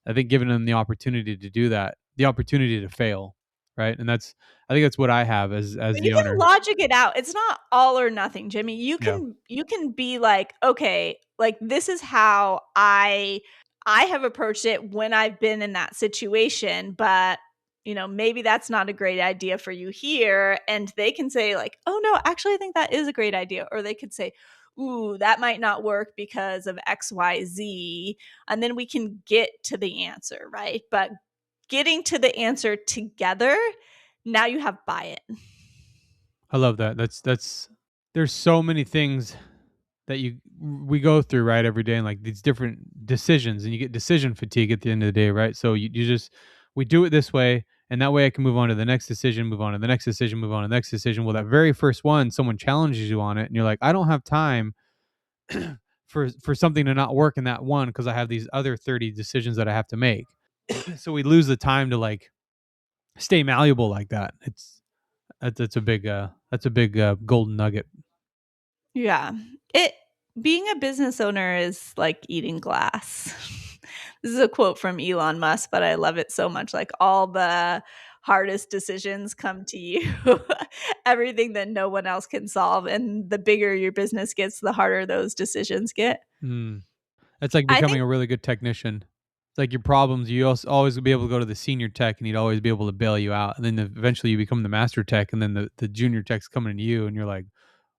I think giving them the opportunity to do that, the opportunity to fail, right? And I think that's what I have as But you the can owner. logic it out. It's not all or nothing, Jimmy. You Yeah. can you can be like, okay, like, this is how I have approached it when I've been in that situation, but maybe that's not a great idea for you here. And they can say, like, oh no, actually I think that is a great idea. Or they could say, ooh, that might not work because of XYZ. And then we can get to the answer, right? But getting to the answer together, now you have buy-in. I love that. That's there's so many things that we go through, right, every day, and like these different decisions, and you get decision fatigue at the end of the day, right? So you just we do it this way, and that way I can move on to the next decision, move on to the next decision, move on to the next decision. Well, that very first one, someone challenges you on it, and you're like, I don't have time for something to not work in that one because I have these other 30 decisions that I have to make. So we lose the time to like stay malleable like that. That's a big golden nugget. Yeah. It Being a business owner is like eating glass. This is a quote from Elon Musk, but I love it so much. Like, all the hardest decisions come to you. Everything that no one else can solve, and the bigger your business gets, the harder those decisions get. Mm. That's like I becoming think a really good technician. It's like your problems, you always be able to go to the senior tech, and he'd always be able to bail you out. And then eventually you become the master tech, and then the junior tech's coming to you, and you're like,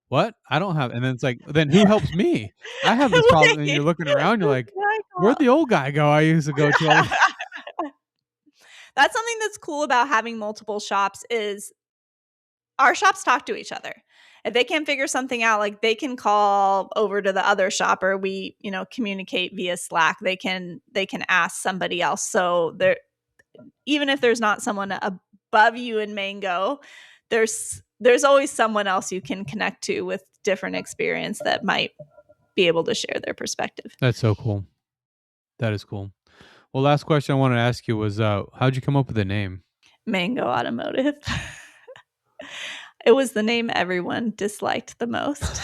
what? I don't have. And then it's like, then who helps me? I have this problem. And you're looking around, you're like, where'd the old guy go I used to go to all the That's something that's cool about having multiple shops is our shops talk to each other. If they can't figure something out, like, they can call over to the other shop, or we, communicate via Slack. They can ask somebody else. So there, even if there's not someone above you in Mango, there's always someone else you can connect to with different experience that might be able to share their perspective. That's so cool. That is cool. Well, last question I wanted to ask you was, how'd you come up with the name? Mango Automotive. It was the name everyone disliked the most.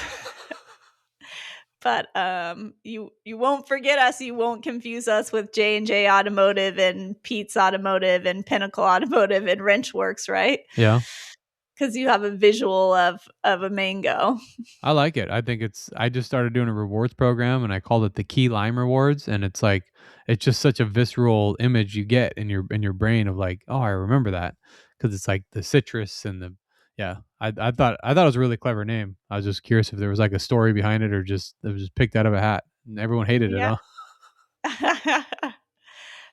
But you won't forget us. You won't confuse us with J&J Automotive and Pete's Automotive and Pinnacle Automotive and Wrenchworks, right? Yeah. Because you have a visual of a mango. I like it. I just started doing a rewards program, and I called it the Key Lime Rewards. And it's like, it's just such a visceral image you get in your brain of like, oh, I remember that. Cause it's like the citrus and Yeah, I thought it was a really clever name. I was just curious if there was like a story behind it or just it was just picked out of a hat and everyone hated it, Yeah. huh?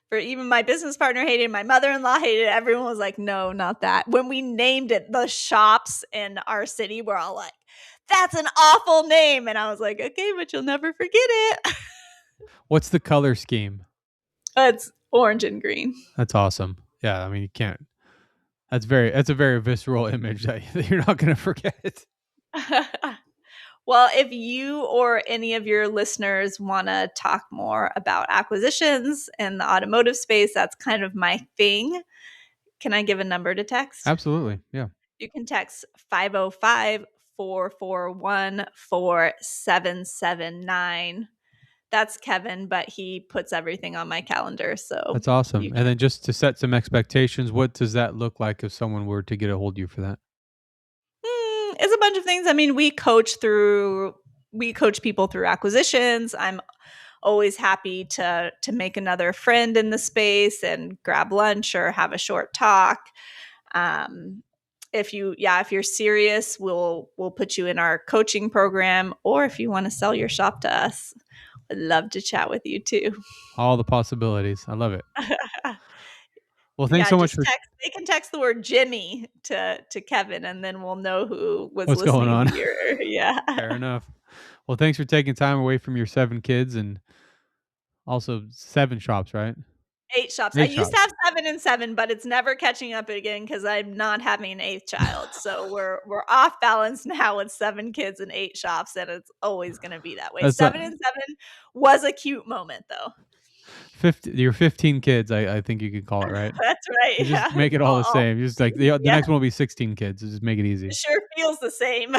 For even my business partner hated it, my mother-in-law hated it. Everyone was like, "No, not that." When we named it, the shops in our city were all like, "That's an awful name." And I was like, "Okay, but you'll never forget it." What's the color scheme? It's orange and green. That's awesome. Yeah, I mean you can't. That's a very visceral image that you're not gonna forget. Well, if you or any of your listeners want to talk more about acquisitions in the automotive space, that's kind of my thing. Can I give a number to text? Absolutely. Yeah. You can text 505-441-4779. That's Kevin, but he puts everything on my calendar. So That's awesome. you And can. then just to set some expectations, what does that look like if someone were to get a hold of you for that? It's a bunch of things. I mean, we coach people through acquisitions. I'm always happy to make another friend in the space and grab lunch or have a short talk. Um, if you're serious, we'll put you in our coaching program, or if you want to sell your shop to us, I'd love to chat with you too. All the possibilities. I love it. Well, thanks Yeah, so much just for text. They can text the word Jimmy to Kevin, and then we'll know who was what's going listening on. to your. Yeah. Fair enough. Well, thanks for taking time away from your 7 kids and also 7 shops, right? 8 shops. I 8 used to shops. have 7 and 7, but it's never catching up again because I'm not having an 8th child. So we're off balance now with 7 kids and 8 shops, and it's always gonna be that way. That's 7 and 7 was a cute moment, though. 50 your 15 kids, I think you could call it, right? That's right, You just yeah. make it all the I'll same. Just like the yeah, next one will be 16 kids. Just make it easy. sure feels the same.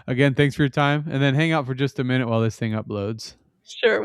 Again, thanks for your time, and then hang out for just a minute while this thing uploads. Sure.